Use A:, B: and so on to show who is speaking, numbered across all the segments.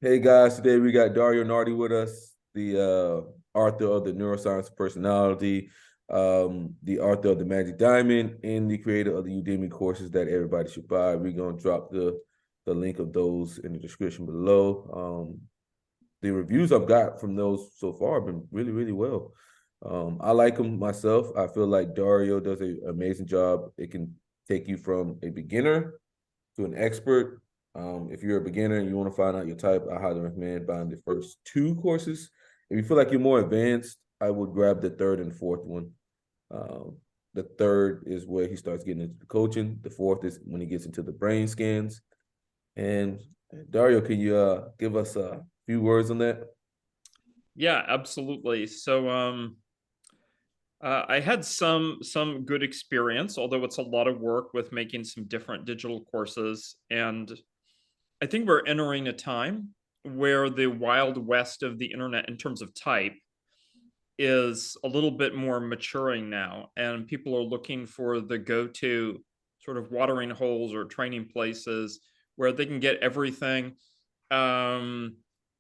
A: Hey guys, today we got Dario Nardi with us, the author of the Neuroscience of Personality, the author of the Magic Diamond, and the creator of the Udemy courses that everybody should buy. We're gonna drop the link of those in the description below. The reviews I've got from those so far have been really, really well. I like them myself. I feel like Dario does an amazing job. It can take you from a beginner to an expert. If you're a beginner and you want to find out your type, I highly recommend buying the first two courses. If you feel like you're more advanced, I would grab the third and fourth one. Um, the third is where he starts getting into the coaching. The fourth is when he gets into the brain scans. And Dario, can you give us a few words on that?
B: Yeah, absolutely. I had some good experience, although it's a lot of work with making some different digital courses. And I think we're entering a time where the wild west of the internet in terms of type is a little bit more maturing now, and people are looking for the go-to sort of watering holes or training places where they can get everything, um,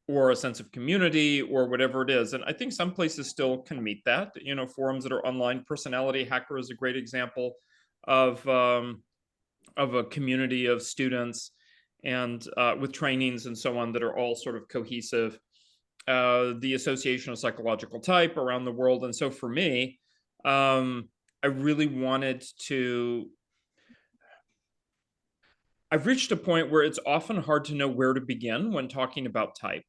B: or a sense of community or whatever it is. And I think some places still can meet that. Forums that are online. Personality Hacker is a great example of a community of students and with trainings and so on that are all sort of cohesive. The Association of Psychological Type around the world. And so for me, I really wanted to. I've reached a point where it's often hard to know where to begin when talking about type.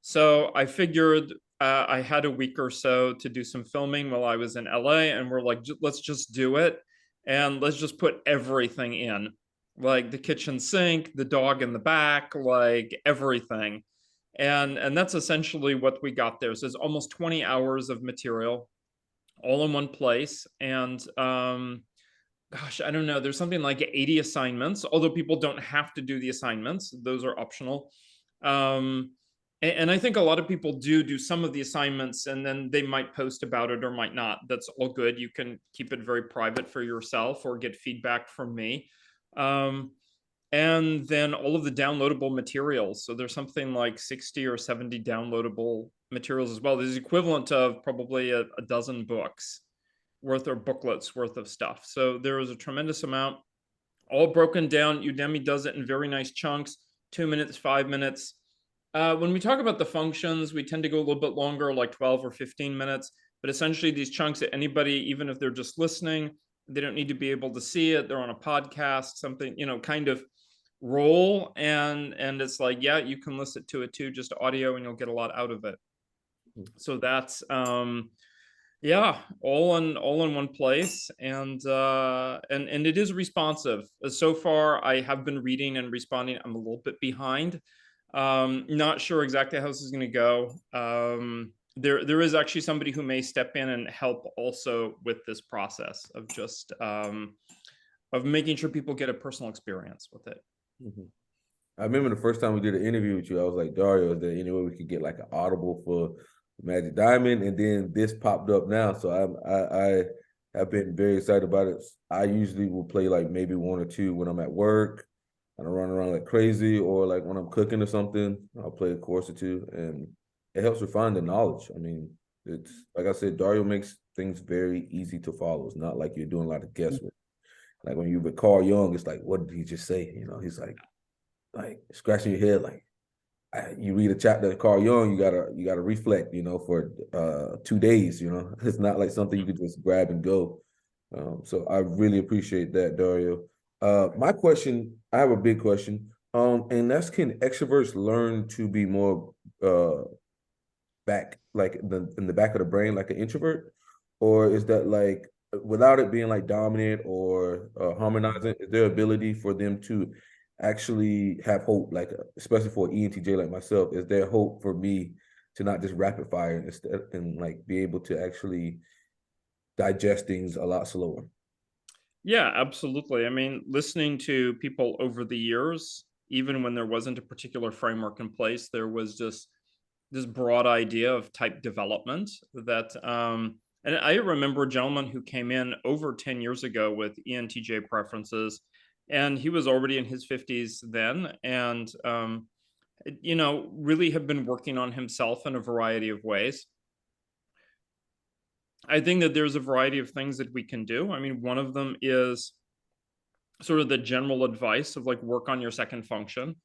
B: So I figured I had a week or so to do some filming while I was in LA, and we're like, let's just do it. And let's just put everything in, like the kitchen sink, the dog in the back, like everything. And that's essentially what we got there. So it's almost 20 hours of material all in one place. And gosh, I don't know, there's something like 80 assignments, although people don't have to do the assignments, those are optional. Um, and I think a lot of people do some of the assignments and then they might post about it or might not. That's all good. You can keep it very private for yourself or get feedback from me. Um, and then all of the downloadable materials. So there's something like 60 or 70 downloadable materials as well. This is equivalent of probably a dozen books worth or booklets worth of stuff. So there is a tremendous amount, all broken down. Udemy does it in very nice chunks, 2 minutes, 5 minutes. When we talk about the functions, we tend to go a little bit longer, like 12 or 15 minutes. But essentially, these chunks that anybody, even if they're just listening, they don't need to be able to see it. They're on a podcast, something, kind of roll. And it's like, yeah, you can listen to it too, just audio, and you'll get a lot out of it. So that's yeah, all in one place, and it is responsive. So far, I have been reading and responding. I'm a little bit behind. Not sure exactly how this is going to go. There is actually somebody who may step in and help also with this process of just of making sure people get a personal experience with it.
A: Mhm. I remember the first time we did an interview with you, I was like, Dario, is there any way we could get like an audible for Magic Diamond? And then this popped up now. So I have been very excited about it. I usually will play like maybe one or two when I'm at work and I run around like crazy, or like when I'm cooking or something, I'll play a course or two, and it helps refine the knowledge. I mean, it's like I said, Dario makes things very easy to follow. It's not like you're doing a lot of guesswork. Like when you with Carl Jung, it's like, what did he just say? He's like scratching your head, like you read a chapter of Carl Jung, you gotta reflect, for 2 days. It's not like something you could just grab and go. So I really appreciate that, Dario. My question, I have a big question, and that's, can extroverts learn to be more back, like in the back of the brain, like an introvert, or is that like without it being like dominant or harmonizing, is there ability for them to actually have hope, like especially for an ENTJ like myself, is there hope for me to not just rapid fire instead and like be able to actually digest things a lot slower?
B: Yeah, absolutely. I mean, listening to people over the years, even when there wasn't a particular framework in place, there was just this broad idea of type development that and I remember a gentleman who came in over 10 years ago with ENTJ preferences, and he was already in his 50s then, and really have been working on himself in a variety of ways. I think that there's a variety of things that we can do. I mean, one of them is sort of the general advice of like work on your second function.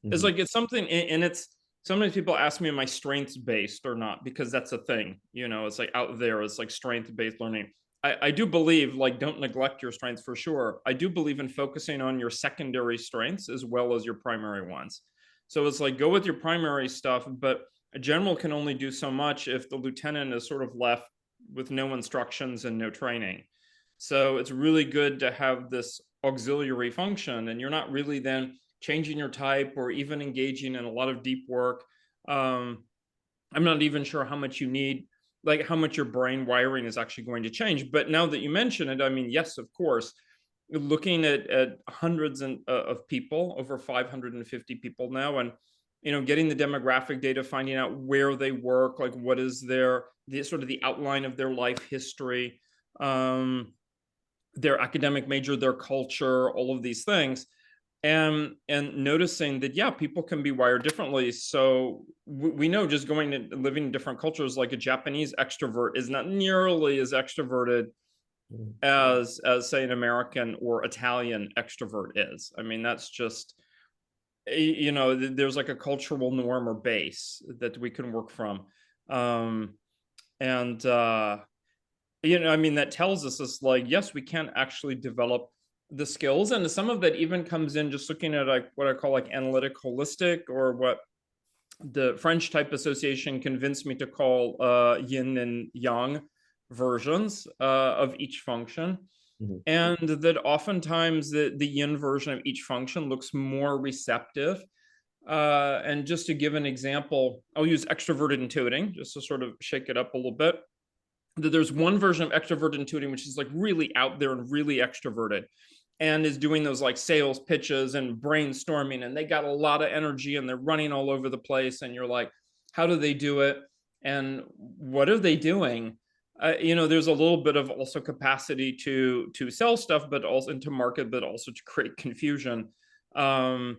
B: It's
A: Mm-hmm.
B: like it's something, and it's sometimes people ask me, am I strengths based or not? Because that's a thing, it's like out there, it's like strength based learning. I do believe, like, don't neglect your strengths for sure. I do believe in focusing on your secondary strengths as well as your primary ones. So it's like go with your primary stuff, but a general can only do so much if the lieutenant is sort of left with no instructions and no training. So it's really good to have this auxiliary function, and you're not really then changing your type or even engaging in a lot of deep work. I'm not even sure how much you need, like how much your brain wiring is actually going to change. But now that you mention it, I mean, yes, of course, looking at hundreds of people, over 550 people now, and getting the demographic data, finding out where they work, like what is the sort of the outline of their life history, their academic major, their culture, all of these things, and noticing that, yeah, people can be wired differently. So we know just going and living in different cultures, like a Japanese extrovert is not nearly as extroverted as say an American or Italian extrovert is. I mean, that's just, there's like a cultural norm or base that we can work from. And I mean, that tells us, it's like, yes, we can actually develop the skills, and some of that even comes in just looking at like what I call like analytic holistic, or what the French Type Association convinced me to call yin and yang versions of each function.
A: Mm-hmm.
B: And that oftentimes the yin version of each function looks more receptive. And just to give an example, I'll use extroverted intuiting just to sort of shake it up a little bit. That there's one version of extroverted intuiting which is like really out there and really extroverted, and is doing those like sales pitches and brainstorming, and they got a lot of energy and they're running all over the place, and you're like, how do they do it, and what are they doing? There's a little bit of also capacity to sell stuff, but also into market, but also to create confusion. And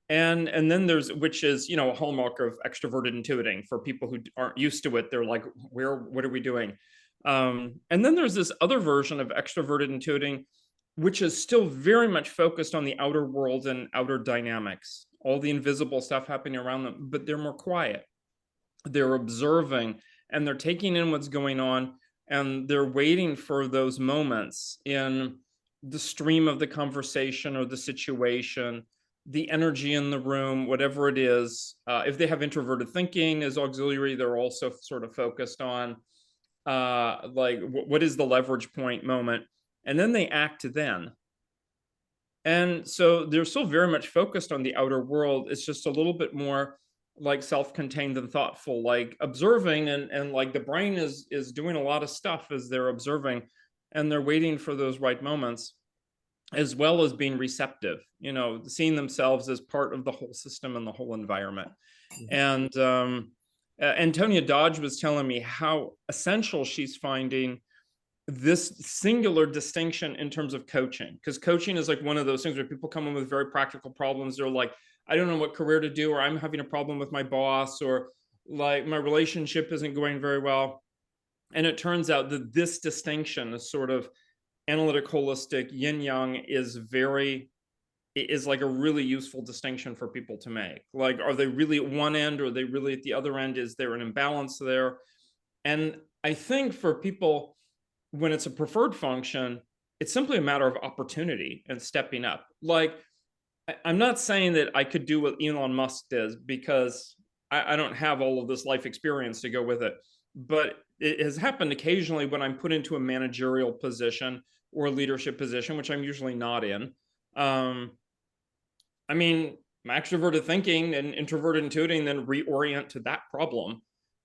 B: then there's, which is a hallmark of extroverted intuiting for people who aren't used to it. They're like, what are we doing? And then there's this other version of extroverted intuiting, which is still very much focused on the outer world and outer dynamics, all the invisible stuff happening around them, but they're more quiet. They're observing and they're taking in what's going on, and they're waiting for those moments in the stream of the conversation or the situation, the energy in the room, whatever it is. If they have introverted thinking as auxiliary, they're also sort of focused on like what is the leverage point moment, and then they act then. And so they're still very much focused on the outer world. It's just a little bit more like self-contained and thoughtful, like observing, and like the brain is doing a lot of stuff as they're observing, and they're waiting for those right moments, as well as being receptive, seeing themselves as part of the whole system and the whole environment. And Antonia Dodge was telling me how essential she's finding this singular distinction in terms of coaching, because coaching is like one of those things where people come in with very practical problems. They're like, I don't know what career to do, or I'm having a problem with my boss, or like my relationship isn't going very well. And it turns out that this distinction, is sort of analytic holistic yin yang, is like a really useful distinction for people to make. Like, are they really at one end, or are they really at the other end? Is there an imbalance there? And I think for people, when it's a preferred function, it's simply a matter of opportunity and stepping up. Like, I'm not saying that I could do what Elon Musk does, because I don't have all of this life experience to go with it. But it has happened occasionally when I'm put into a managerial position or a leadership position, which I'm usually not in. I mean, my extroverted thinking and introverted intuiting then reorient to that problem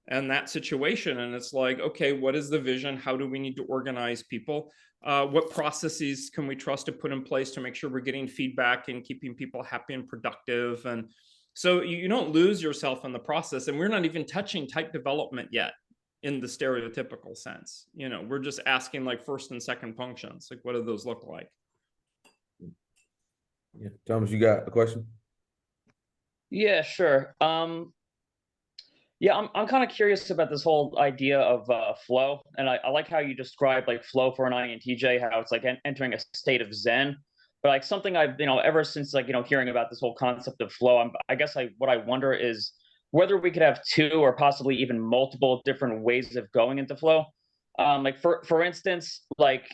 B: and that situation. And it's like, okay, what is the vision? How do we need to organize people? What processes can we trust to put in place to make sure we're getting feedback and keeping people happy and productive? And so you don't lose yourself in the process. And we're not even touching type development yet in the stereotypical sense. We're just asking like first and second functions. Like, what do those look like?
A: Yeah. Thomas, you got a question?
C: Yeah, sure. Yeah, I'm kind of curious about this whole idea of flow, and I like how you describe like flow for an INTJ, how it's like entering a state of Zen. But like something I've ever since like hearing about this whole concept of flow, I guess what I wonder is whether we could have two or possibly even multiple different ways of going into flow. Like for instance, like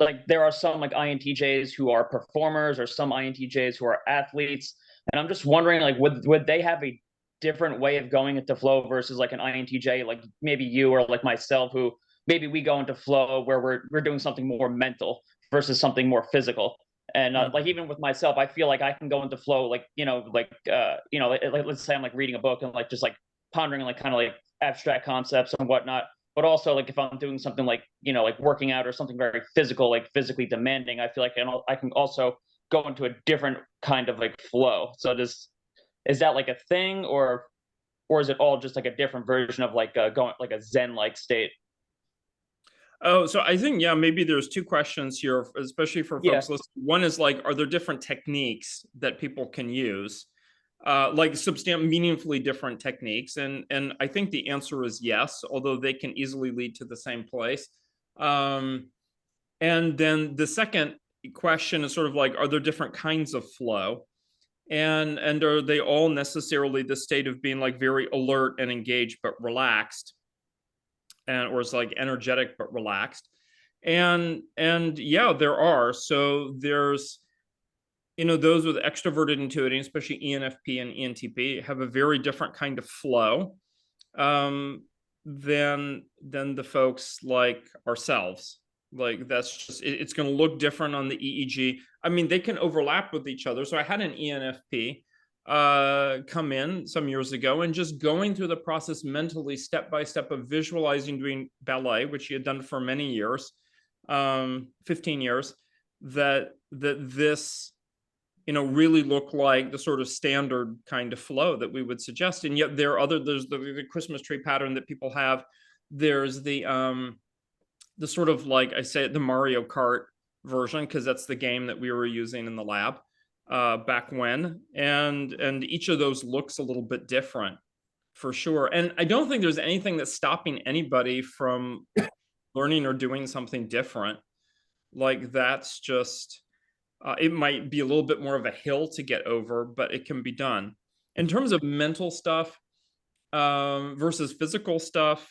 C: like there are some like INTJs who are performers, or some INTJs who are athletes, and I'm just wondering like would they have a different way of going into flow versus like an INTJ, like maybe you or like myself, who maybe we go into flow where we're doing something more mental versus something more physical. And like
B: Mhm.
C: even with myself, I feel like I can go into flow, like like let's say I'm like reading a book and like just like pondering like kind of like abstract concepts and whatnot. But also like if I'm doing something like like working out or something very physical, like physically demanding, I feel like I can also go into a different kind of like flow. So does is that like a thing, or is it all just like a different version of like going like a Zen like state?
B: Oh, so I think, yeah, maybe there's two questions here, especially for
C: Yeah.
B: folks listening. One is like, are there different techniques that people can use? Like meaningfully different techniques. And I think the answer is yes, although they can easily lead to the same place. Um, and then the second question is sort of like, are there different kinds of flow? And are they all necessarily the state of being like very alert and engaged but relaxed? And or it's like energetic but relaxed. And yeah, there are. So there's those with extroverted intuiting, especially ENFP and ENTP, have a very different kind of flow um, than the folks like ourselves. Like that's just it's going to look different on the EEG. I mean, they can overlap with each other. So I had an ENFP come in some years ago, and just going through the process mentally, step by step, of visualizing doing ballet, which he had done for many years, 15 years, that this really look like the sort of standard kind of flow that we would suggest. And yet there's the Christmas tree pattern that people have. There's the sort of, like I say, the Mario Kart version, because that's the game that we were using in the lab back when. And each of those looks a little bit different for sure. And I don't think there's anything that's stopping anybody from learning or doing something different. Like that's just it might be a little bit more of a hill to get over, but it can be done. In terms of mental stuff versus physical stuff,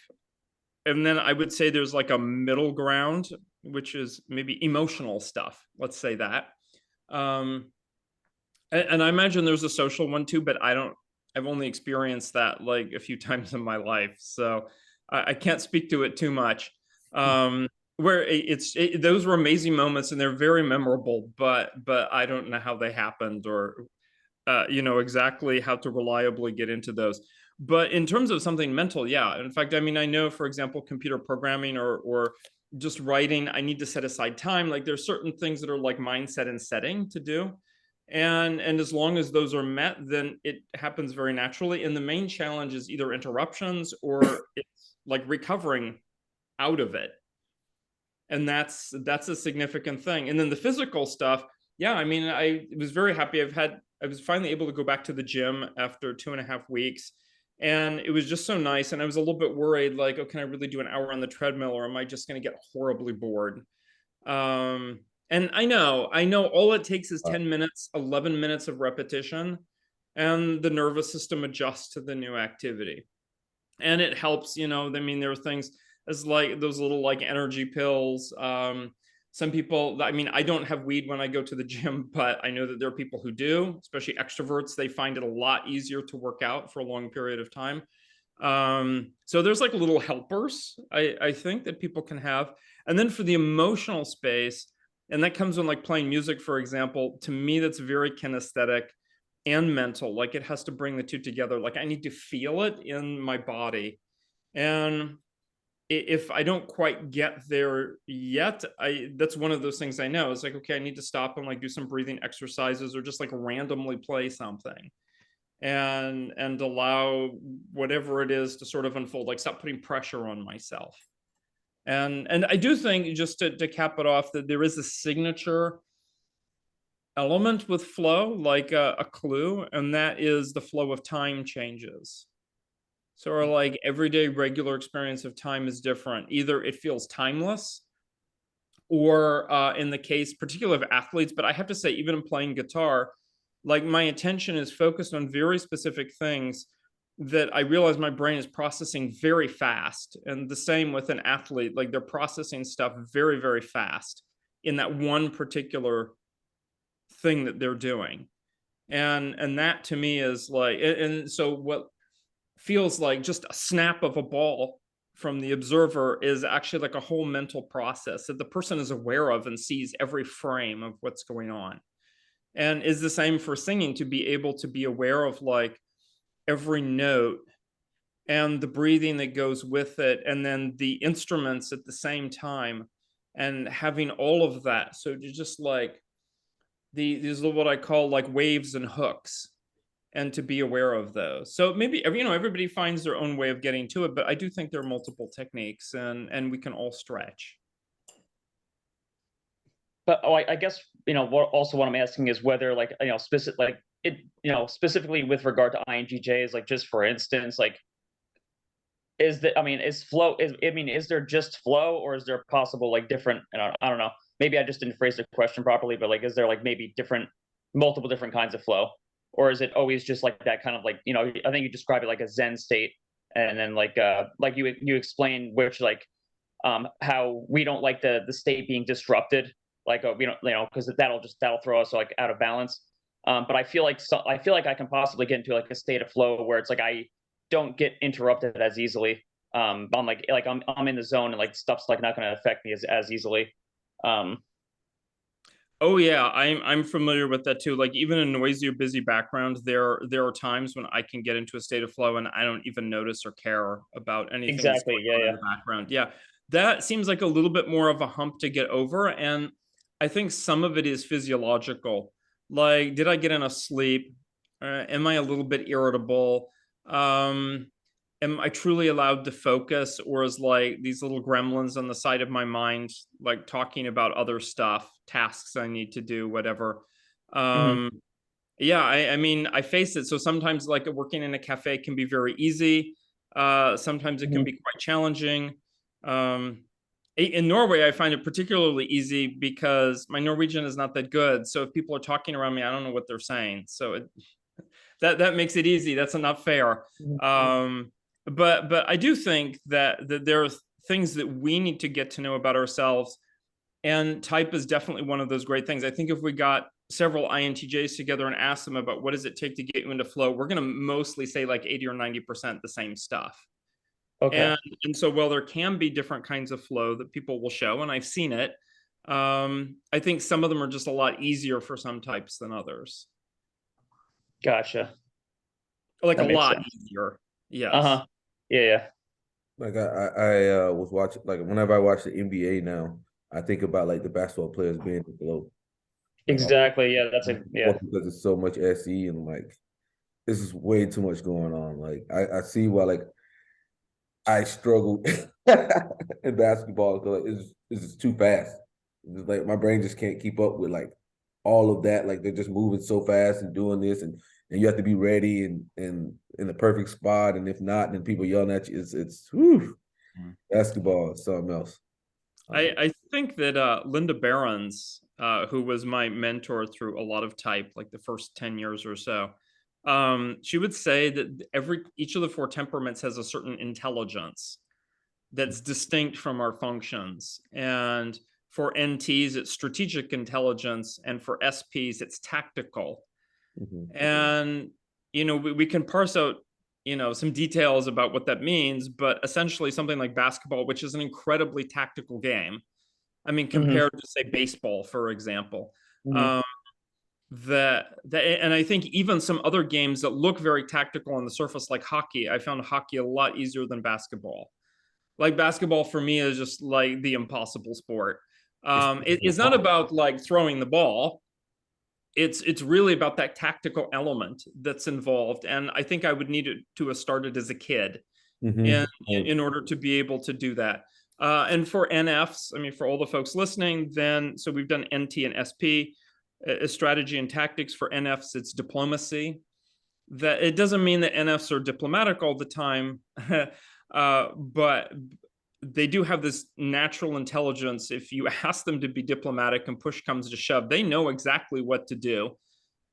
B: and then I would say there's like a middle ground, which is maybe emotional stuff. Let's say that. Um, and I imagine there's a social one too, but I've only experienced that like a few times in my life. So I can't speak to it too much. Um, where those were amazing moments and they're very memorable, but I don't know how they happened, or exactly how to reliably get into those. But in terms of something mental, yeah. In fact, I mean, I know, for example, computer programming or just writing, I need to set aside time. Like there's certain things that are like mindset and setting to do. And as long as those are met, then it happens very naturally. And the main challenge is either interruptions or it's like recovering out of it. And that's a significant thing. And then the physical stuff, yeah, I mean, I was very happy. I was finally able to go back to the gym after 2.5 weeks. And it was just so nice. And I was a little bit worried, like, oh, can I really do an hour on the treadmill, or am I just going to get horribly bored? And I know all it takes is 10 minutes, 11 minutes of repetition, and the nervous system adjusts to the new activity. And it helps, I mean, there are things as like those little like energy pills. Some people, I mean, I don't have weed when I go to the gym, but I know that there are people who do, especially extroverts. They find it a lot easier to work out for a long period of time. So there's like little helpers, I think, that people can have. And then for the emotional space, and that comes when like playing music, for example, to me, that's very kinesthetic and mental. Like it has to bring the two together. Like I need to feel it in my body. And if I don't quite get there yet, that's one of those things I know. It's like, okay, I need to stop and like do some breathing exercises, or just like randomly play something and allow whatever it is to sort of unfold. Like stop putting pressure on myself. And I do think, just to cap it off, that there is a signature element with flow, like a clue, and that is the flow of time changes. So our like everyday regular experience of time is different. Either it feels timeless, or in the case particularly of athletes, but I have to say, even in playing guitar, like my attention is focused on very specific things that I realize my brain is processing very fast. And the same with an athlete, like they're processing stuff very, very fast in that one particular thing that they're doing. And that to me is like, and so what feels like just a snap of a ball from the observer is actually like a whole mental process that the person is aware of and sees every frame of what's going on. And is the same for singing, to be able to be aware of like every note and the breathing that goes with it, and then the instruments at the same time, and having all of that. So just like these are what I call like waves and hooks, and to be aware of those. So maybe everybody finds their own way of getting to it, but I do think there are multiple techniques, and we can all stretch.
C: But I guess what I'm asking is whether like specifically with regard to INTJs, like just for instance, like is there just flow, or is there possible like different, I don't know, maybe I just didn't phrase the question properly, but like is there like maybe multiple different kinds of flow, or is it always just like that kind of like, I think you described it like a Zen state, and then like you explain which like how we don't like the state being disrupted, like because that'll throw us like out of balance. But I feel like I can possibly get into like a state of flow where it's like I don't get interrupted as easily. I'm like I'm in the zone, and like stuff's like not going to affect me as easily.
B: Oh yeah, I'm familiar with that too. Like even a noisy or busy background, there are times when I can get into a state of flow and I don't even notice or care about anything that's
C: Exactly.
B: going
C: Yeah.
B: on in
C: Yeah.
B: the background. Yeah, that seems like a little bit more of a hump to get over, and I think some of it is physiological. Like, did I get enough sleep? Am I a little bit irritable? Am I truly allowed to focus, or is like these little gremlins on the side of my mind like talking about other stuff, tasks I need to do, whatever?
C: Mhm.
B: Yeah, I mean, I face it. So sometimes like working in a cafe can be very easy. Sometimes it can be quite challenging. In Norway, I find it particularly easy because my Norwegian is not that good. So if people are talking around me, I don't know what they're saying. So that makes it easy. That's not fair. But I do think that there are things that we need to get to know about ourselves, and type is definitely one of those great things. I think if we got several INTJs together and asked them about what does it take to get you into flow, we're going to mostly say like 80 or 90% the same stuff.
C: Okay.
B: And so while there can be different kinds of flow that people will show, and I've seen it, I think some of them are just a lot easier for some types than others.
C: Gotcha.
B: Like
C: That
B: a
C: makes
B: lot
C: sense.
B: easier. Yes.
C: Uh-huh. Yeah. Yeah.
A: Like I was watching, like whenever I watch the NBA now, I think about like the basketball players being below. Like
C: Exactly. Yeah. Yeah.
A: because it's so much SE, and like this is way too much going on. Like I see why like I struggle in basketball because like, it's just too fast. It's like my brain just can't keep up with like all of that. Like they're just moving so fast and doing this, and you have to be ready and in the perfect spot. And if not, then people yelling at you. It's whew, basketball is something else.
B: I think that Linda Behrens, who was my mentor through a lot of type, like the first 10 years or so, she would say that each of the four temperaments has a certain intelligence that's distinct from our functions. And for NTs, it's strategic intelligence, and for SPs, it's tactical. And we can parse out some details about what that means, but essentially something like basketball, which is an incredibly tactical game, I mean, compared to say baseball, for example, and I think even some other games that look very tactical on the surface, like hockey, I found hockey a lot easier than basketball. Like basketball for me is just like the impossible sport. It's not about like throwing the ball. It's really about that tactical element that's involved, and I think I would need it to have started as a kid in order to be able to do that. And for NFs, I mean, for all the folks listening, then so we've done NT and SP. strategy and tactics. For NFs, it's diplomacy. That it doesn't mean that NFs are diplomatic all the time, but they do have this natural intelligence. If you ask them to be diplomatic and push comes to shove, they know exactly what to do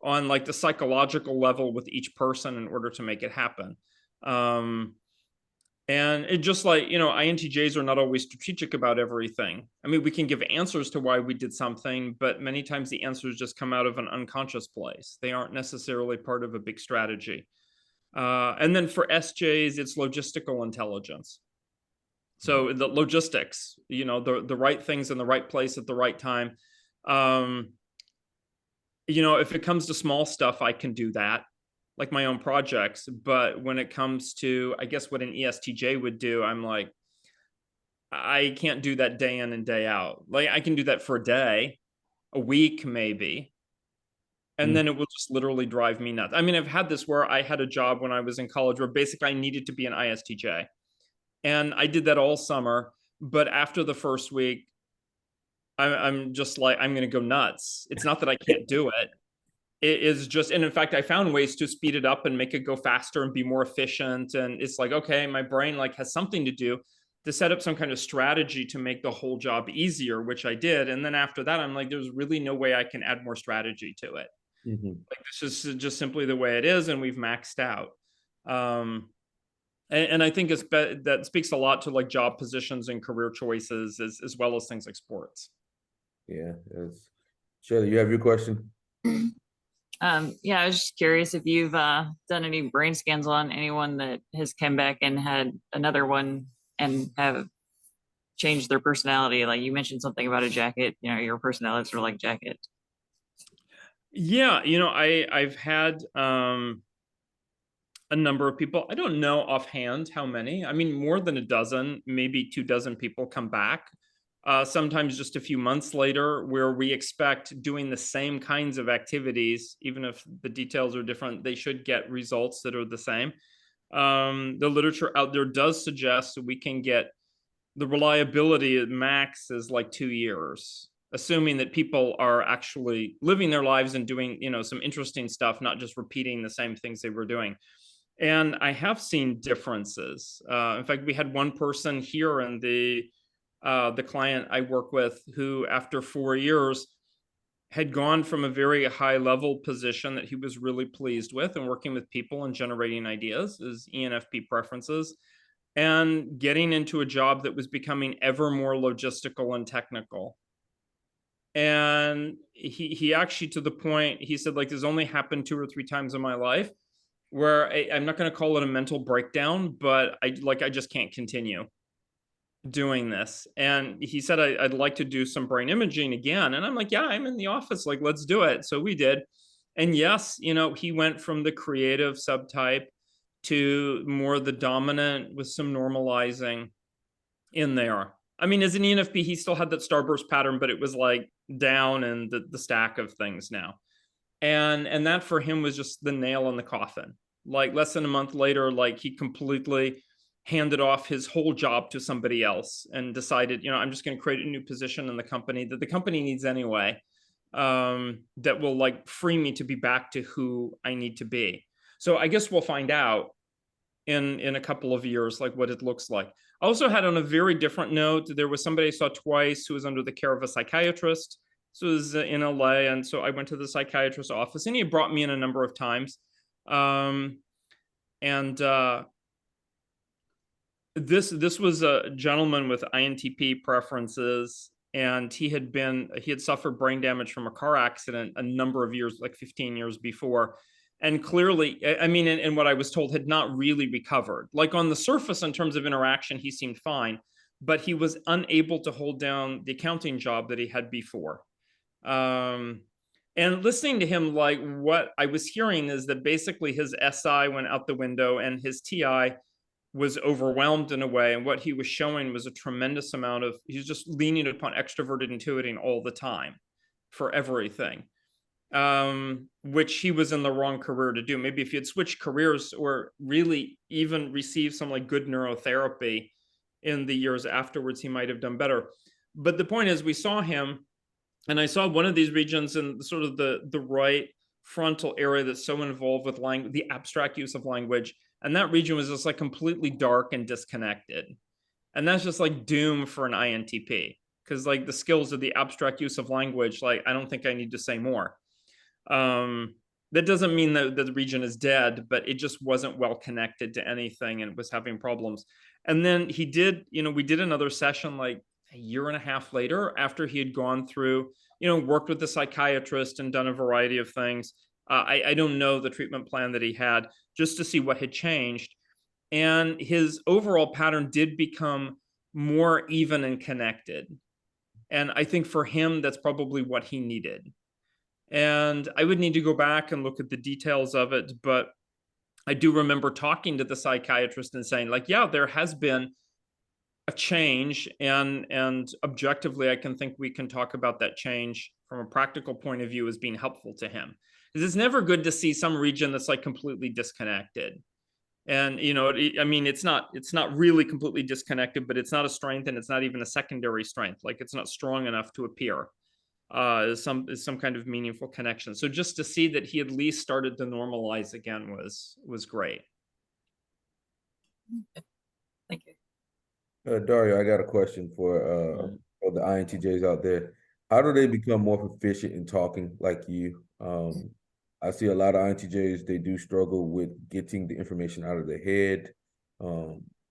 B: on like the psychological level with each person in order to make it happen. And it just like, you know, INTJs are not always strategic about everything. I mean, we can give answers to why we did something, but many times the answers just come out of an unconscious place. They aren't necessarily part of a big strategy. And then for SJs, it's logistical intelligence. So the logistics, you know, the right things in the right place at the right time. You know, if it comes to small stuff, I can do that, like my own projects. But when it comes to, I guess, what an ESTJ would do, I'm like, I can't do that day in and day out. Like I can do that for a day, a week, maybe. And then it will just literally drive me nuts. I mean, I've had this where I had a job when I was in college where basically I needed to be an ISTJ. And I did that all summer. But after the first week, I'm just like, I'm going to go nuts. It's not that I can't do it. It is just, and in fact, I found ways to speed it up and make it go faster and be more efficient. And it's like, okay, my brain like has something to do to set up some kind of strategy to make the whole job easier, which I did. And then after that, I'm like, there's really no way I can add more strategy to it. Like this is just simply the way it is, and we've maxed out. And I think that speaks a lot to like job positions and career choices, as well as things like sports.
A: Yeah. Shelley, you have your question?
D: Yeah, I was just curious if you've done any brain scans on anyone that has come back and had another one and have changed their personality. Like you mentioned something about a jacket, you know, your personalities are like jacket.
B: Yeah, you know, I've had a number of people. I don't know offhand how many. I mean, more than a dozen, maybe 24 people come back. Sometimes just a few months later, where we expect doing the same kinds of activities, even if the details are different, they should get results that are the same. The literature out there does suggest that we can get the reliability at max is like 2 years, assuming that people are actually living their lives and doing, you know, some interesting stuff, not just repeating the same things they were doing. And I have seen differences. In fact, we had one person here in the client I work with who, after 4 years, had gone from a very high level position that he was really pleased with and working with people and generating ideas, his ENFP preferences, and getting into a job that was becoming ever more logistical and technical. And he actually, to the point, he said, like, this only happened 2 or 3 times in my life, where I'm not going to call it a mental breakdown, but I just can't continue doing this. And he said, I'd like to do some brain imaging again. And I'm like, yeah, I'm in the office, like, let's do it. So we did. And yes, you know, he went from the creative subtype to more the dominant with some normalizing in there. I mean, as an ENFP, he still had that starburst pattern, but it was like down in the stack of things now. And that for him was just the nail in the coffin. Like less than a month later, like he completely handed off his whole job to somebody else and decided, you know, I'm just going to create a new position in the company that the company needs anyway, that will like free me to be back to who I need to be. So I guess we'll find out in a couple of years, like what it looks like. I also had, on a very different note, there was somebody I saw twice who was under the care of a psychiatrist. So it was in LA. And so I went to the psychiatrist's office and he brought me in a number of times. This was a gentleman with INTP preferences, and he had suffered brain damage from a car accident a number of years, like 15 years before. And clearly, I mean, and what I was told, had not really recovered. Like on the surface, in terms of interaction, he seemed fine, but he was unable to hold down the accounting job that he had before. And listening to him, like what I was hearing is that basically his SI went out the window and his TI was overwhelmed in a way. And what he was showing was a tremendous amount of, he's just leaning upon extroverted intuiting all the time for everything. Which he was in the wrong career to do. Maybe if he had switched careers or really even received some like good neurotherapy in the years afterwards, he might have done better. But the point is, we saw him And I saw one of these regions in sort of the right frontal area that's so involved with language, the abstract use of language. And that region was just like completely dark and disconnected. And that's just like doom for an INTP, because like the skills of the abstract use of language, like I don't think I need to say more. That doesn't mean that the region is dead, but it just wasn't well connected to anything and was having problems. And then he did, we did another session like a year and a half later, after he had gone through, worked with the psychiatrist and done a variety of things. I don't know the treatment plan that he had, just to see what had changed. And his overall pattern did become more even and connected. And I think for him, that's probably what he needed. And I would need to go back and look at the details of it. But I do remember talking to the psychiatrist and saying, like, yeah, there has been a change. And objectively, I can think we can talk about that change from a practical point of view as being helpful to him. Because it's never good to see some region that's like completely disconnected. And, I mean, it's not really completely disconnected, but it's not a strength, and it's not even a secondary strength. Like, it's not strong enough to appear is some kind of meaningful connection. So just to see that he at least started to normalize again was great.
D: Thank you.
A: Dario, I got a question for the INTJs out there. How do they become more proficient in talking like you? I see a lot of INTJs, they do struggle with getting the information out of their head,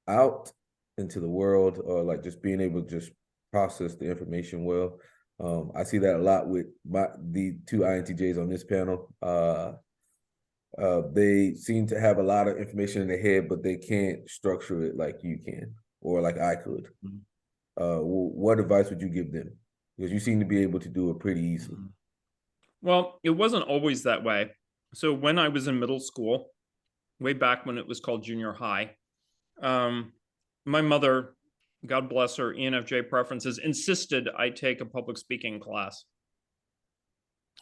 A: out into the world, or like just being able to just process the information well. I see that a lot with the two INTJs on this panel. They seem to have a lot of information in their head, but they can't structure it like you can, or like I could. What advice would you give them? Because you seem to be able to do it pretty easily.
B: Well, it wasn't always that way. So when I was in middle school, way back when it was called junior high, my mother, God bless her, ENFJ preferences, insisted I take a public speaking class.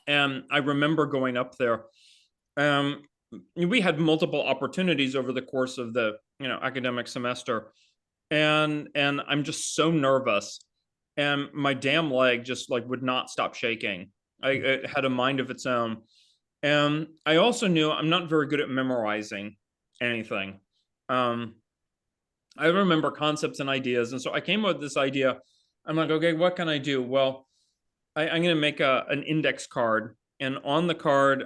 B: And I remember going up there. We had multiple opportunities over the course of the academic semester. And I'm just so nervous. And my damn leg just like would not stop shaking. It had a mind of its own. And I also knew I'm not very good at memorizing anything. I remember concepts and ideas. And so I came up with this idea. I'm like, okay, what can I do? Well, I'm going to make an index card. And on the card,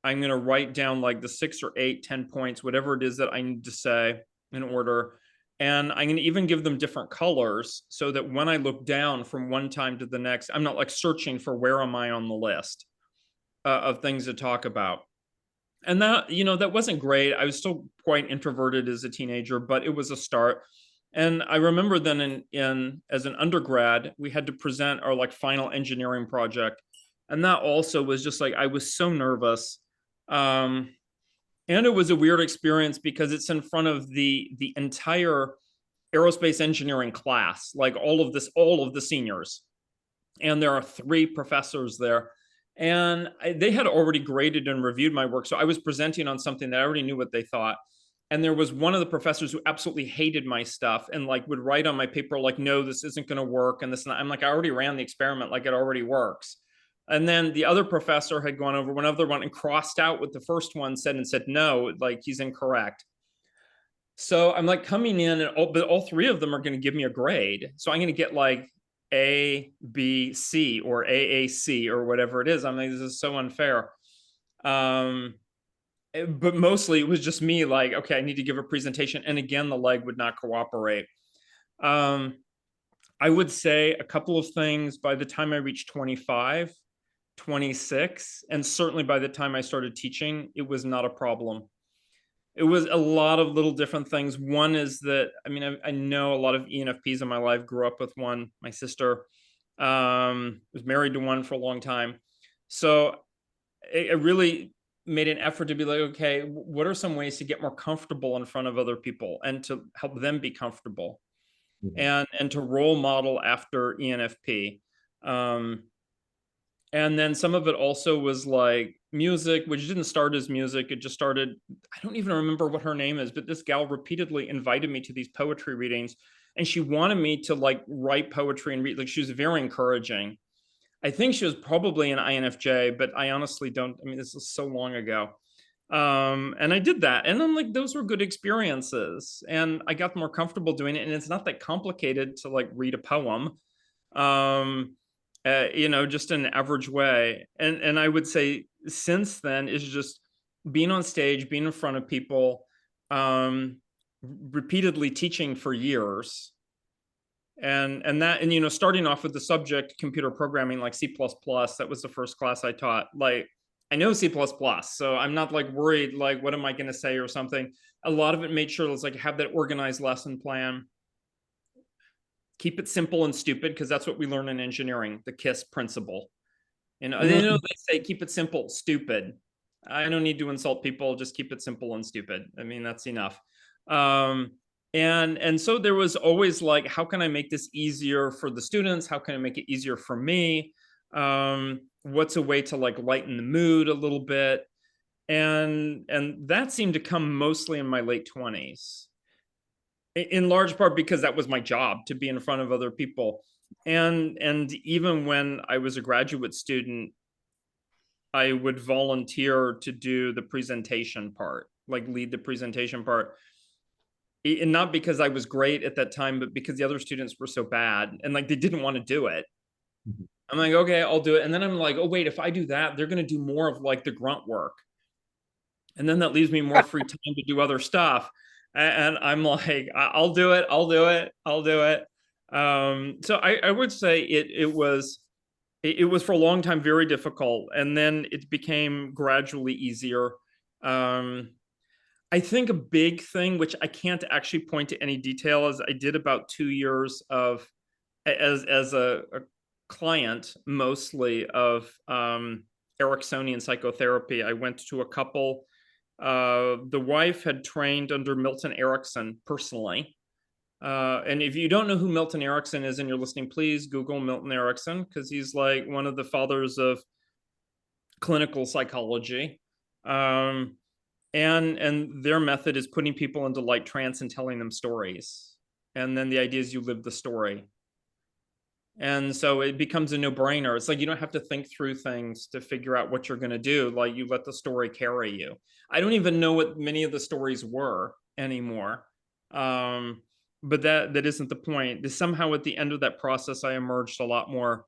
B: I'm going to write down like the 6 or 8, 10 points, whatever it is that I need to say in order. And I'm going to even give them different colors so that when I look down from one time to the next, I'm not like searching for where am I on the list of things to talk about. And that, that wasn't great. I was still quite introverted as a teenager, but it was a start. And I remember then as an undergrad, we had to present our like final engineering project. And that also was just like, I was so nervous. And it was a weird experience because it's in front of the entire aerospace engineering class, like all of the seniors. And there are 3 professors there. And they had already graded and reviewed my work. So I was presenting on something that I already knew what they thought. And there was one of the professors who absolutely hated my stuff and like would write on my paper, like, no, this isn't going to work. And this, and I'm like, I already ran the experiment, like it already works. And then the other professor had gone over one other one and crossed out what the first one said and said, no, like he's incorrect. So I'm like coming in and all 3 of them are going to give me a grade. So I'm going to get like A, B, C or AAC or whatever it is. I'm like, this is so unfair. But mostly it was just me like, okay, I need to give a presentation. And again, the leg would not cooperate. I would say a couple of things by the time I reached 25, 26, and certainly by the time I started teaching, it was not a problem. It was a lot of little different things. One is that, I mean, I know a lot of ENFPs in my life, grew up with one. My sister was married to one for a long time. So it really made an effort to be like, okay, what are some ways to get more comfortable in front of other people and to help them be comfortable and to role model after ENFP. And then some of it also was like music, which didn't start as music. It just started, I don't even remember what her name is, but this gal repeatedly invited me to these poetry readings. And she wanted me to like write poetry and read, like she was very encouraging. I think she was probably an INFJ, but I honestly don't. I mean, this is so long ago. And I did that, and I'm like, those were good experiences, and I got more comfortable doing it. And it's not that complicated to like read a poem, you know, just in an average way. And I would say since then is just being on stage, being in front of people, repeatedly teaching for years. And that, and you know, starting off with the subject computer programming, like C++, that was the first class I taught. Like, I know C++, so I'm not like worried, like, what am I going to say or something. A lot of it made sure let's like have that organized lesson plan. Keep it simple and stupid, because that's what we learn in engineering, the KISS principle. You know, they say keep it simple, stupid. I don't need to insult people, just keep it simple and stupid. I mean, that's enough. And so there was always like, how can I make this easier for the students? How can I make it easier for me? What's a way to like lighten the mood a little bit? And that seemed to come mostly in my late 20s, in large part because that was my job, to be in front of other people. And even when I was a graduate student, I would volunteer to do the presentation part, like lead the presentation part. And not because I was great at that time, but because the other students were so bad and like they didn't want to do it. I'm like, okay, I'll do it. And then I'm like, oh, wait, if I do that, they're going to do more of like the grunt work. And then that leaves me more free time to do other stuff. And I'm like, I'll do it. I'll do it. I'll do it. So I would say it was for a long time very difficult. And then it became gradually easier. I think a big thing, which I can't actually point to any detail, is I did about 2 years of, as a client, mostly of Ericksonian psychotherapy. I went to a couple. The wife had trained under Milton Erickson personally. And if you don't know who Milton Erickson is and you're listening, please Google Milton Erickson, because he's like one of the fathers of clinical psychology. And their method is putting people into light trance and telling them stories. And then the idea is you live the story. And so it becomes a no-brainer. It's like you don't have to think through things to figure out what you're going to do. Like you let the story carry you. I don't even know what many of the stories were anymore. But that isn't the point. Somehow at the end of that process, I emerged a lot more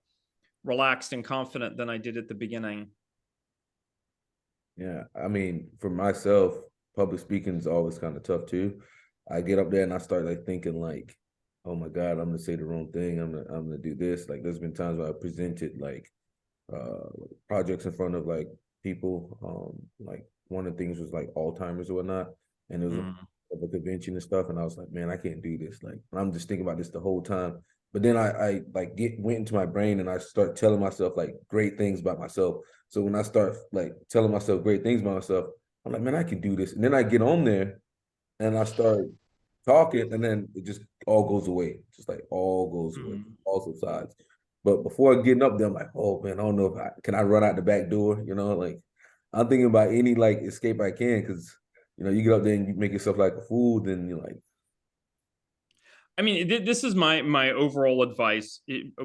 B: relaxed and confident than I did at the beginning.
A: Yeah, I mean, for myself, public speaking is always kind of tough too. I get up there and I start like thinking like, oh my God, I'm gonna say the wrong thing. I'm gonna do this. Like there's been times where I presented like projects in front of like people. Like one of the things was like Alzheimer's or whatnot, and it was a convention and stuff. And I was like, man, I can't do this. Like I'm just thinking about this the whole time. But then I like went into my brain and I start telling myself like great things about myself. So when I start like telling myself great things about myself, I'm like, man, I can do this. And then I get on there and I start talking, and then it just all goes away. Just like all goes away, all subsides. But before getting up there, I'm like, oh man, I don't know if can I run out the back door? You know, like I'm thinking about any like escape I can, because you know, you get up there and you make yourself like a fool, then you're like.
B: I mean, this is my overall advice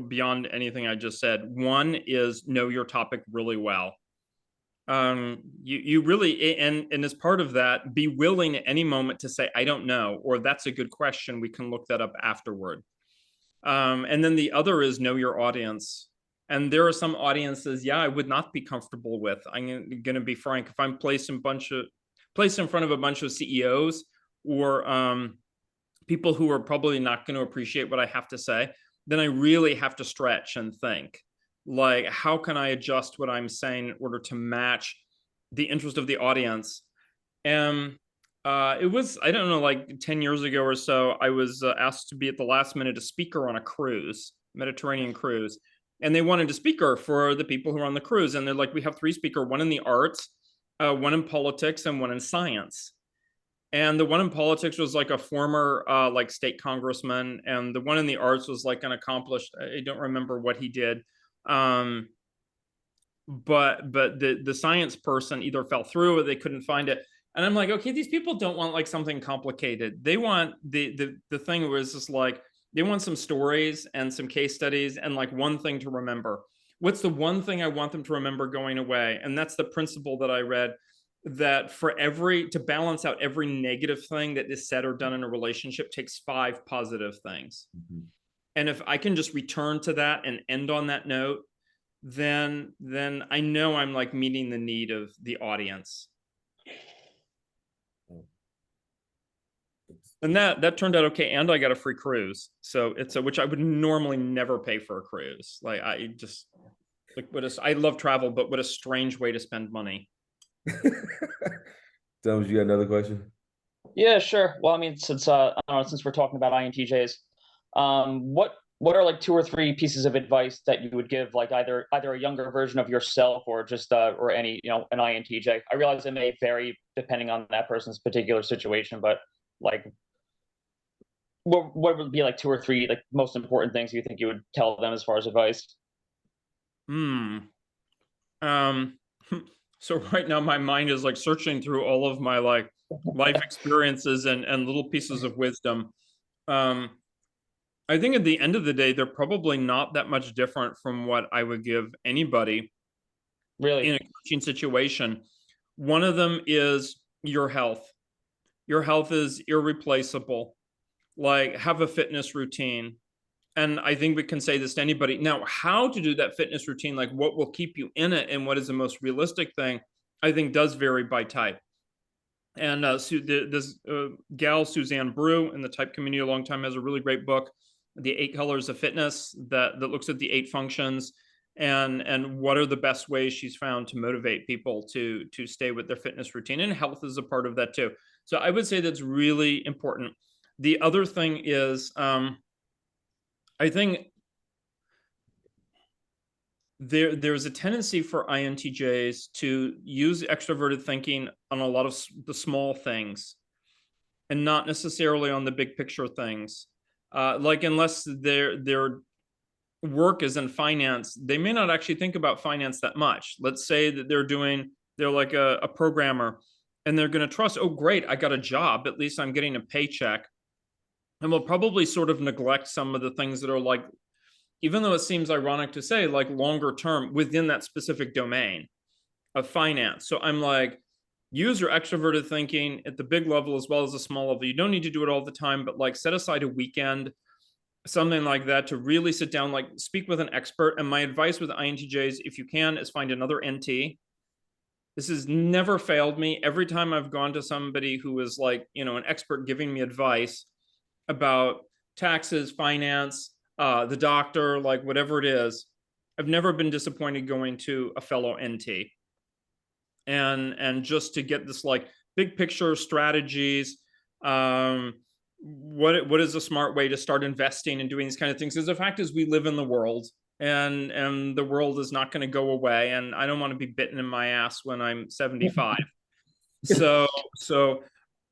B: beyond anything I just said. One is know your topic really well. You really, and as part of that, be willing at any moment to say, I don't know, or that's a good question. We can look that up afterward. And then the other is know your audience. And there are some audiences, yeah, I would not be comfortable with. I'm going to be frank. If I'm placed in front of a bunch of CEOs or people who are probably not going to appreciate what I have to say, then I really have to stretch and think, like, how can I adjust what I'm saying in order to match the interest of the audience? And it was, I don't know, like 10 years ago or so, I was asked to be at the last minute a speaker on a cruise, Mediterranean cruise. And they wanted a speaker for the people who are on the cruise. And they're like, we have 3 speakers, one in the arts, one in politics, and one in science. And the one in politics was like a former like state congressman, and the one in the arts was like an accomplished, I don't remember what he did. But the science person either fell through or they couldn't find it. And I'm like, okay, these people don't want like something complicated. They want the thing was just like, they want some stories and some case studies and like one thing to remember. what's the one thing I want them to remember going away? And that's the principle that I read, that to balance out every negative thing that is said or done in a relationship takes 5 positive things.
A: Mm-hmm.
B: And if I can just return to that and end on that note, then I know I'm like meeting the need of the audience. And that turned out okay. And I got a free cruise. So which I would normally never pay for a cruise. Like I love travel, but what a strange way to spend money.
A: Thomas, you got another question?
C: Yeah, sure. Well, I mean, since I don't know, since we're talking about INTJs, what are like 2 or 3 pieces of advice that you would give, like either a younger version of yourself or just or any, you know, an INTJ? I realize it may vary depending on that person's particular situation, but like what would be like 2 or 3 like most important things you think you would tell them as far as advice?
B: So right now my mind is like searching through all of my like life experiences and little pieces of wisdom. I think at the end of the day, they're probably not that much different from what I would give anybody
C: Really?
B: in a coaching situation. One of them is your health. Your health is irreplaceable. Like, have a fitness routine. And I think we can say this to anybody. Now, how to do that fitness routine, like what will keep you in it and what is the most realistic thing, I think does vary by type. And this gal, Suzanne Brew, in the type community a long time, has a really great book, The 8 Colors of Fitness, that looks at the 8 functions and what are the best ways she's found to motivate people to stay with their fitness routine. And health is a part of that too. So I would say that's really important. The other thing is, I think there's a tendency for INTJs to use extroverted thinking on a lot of the small things and not necessarily on the big picture things. Like unless their work is in finance, they may not actually think about finance that much. Let's say that they're like a programmer and they're going to trust, oh, great, I got a job. At least I'm getting a paycheck. And we'll probably sort of neglect some of the things that are like, even though it seems ironic to say, like longer term within that specific domain of finance. So I'm like, use your extroverted thinking at the big level as well as the small level. You don't need to do it all the time, but like set aside a weekend, something like that, to really sit down, like speak with an expert. And my advice with INTJs, if you can, is find another NT. This has never failed me. Every time I've gone to somebody who is like, you know, an expert giving me advice about taxes, finance, the doctor, like whatever it is, I've never been disappointed going to a fellow NT. And just to get this like big picture strategies, what is a smart way to start investing and doing these kind of things? Because the fact is we live in the world and the world is not going to go away. And I don't want to be bitten in my ass when I'm 75. So,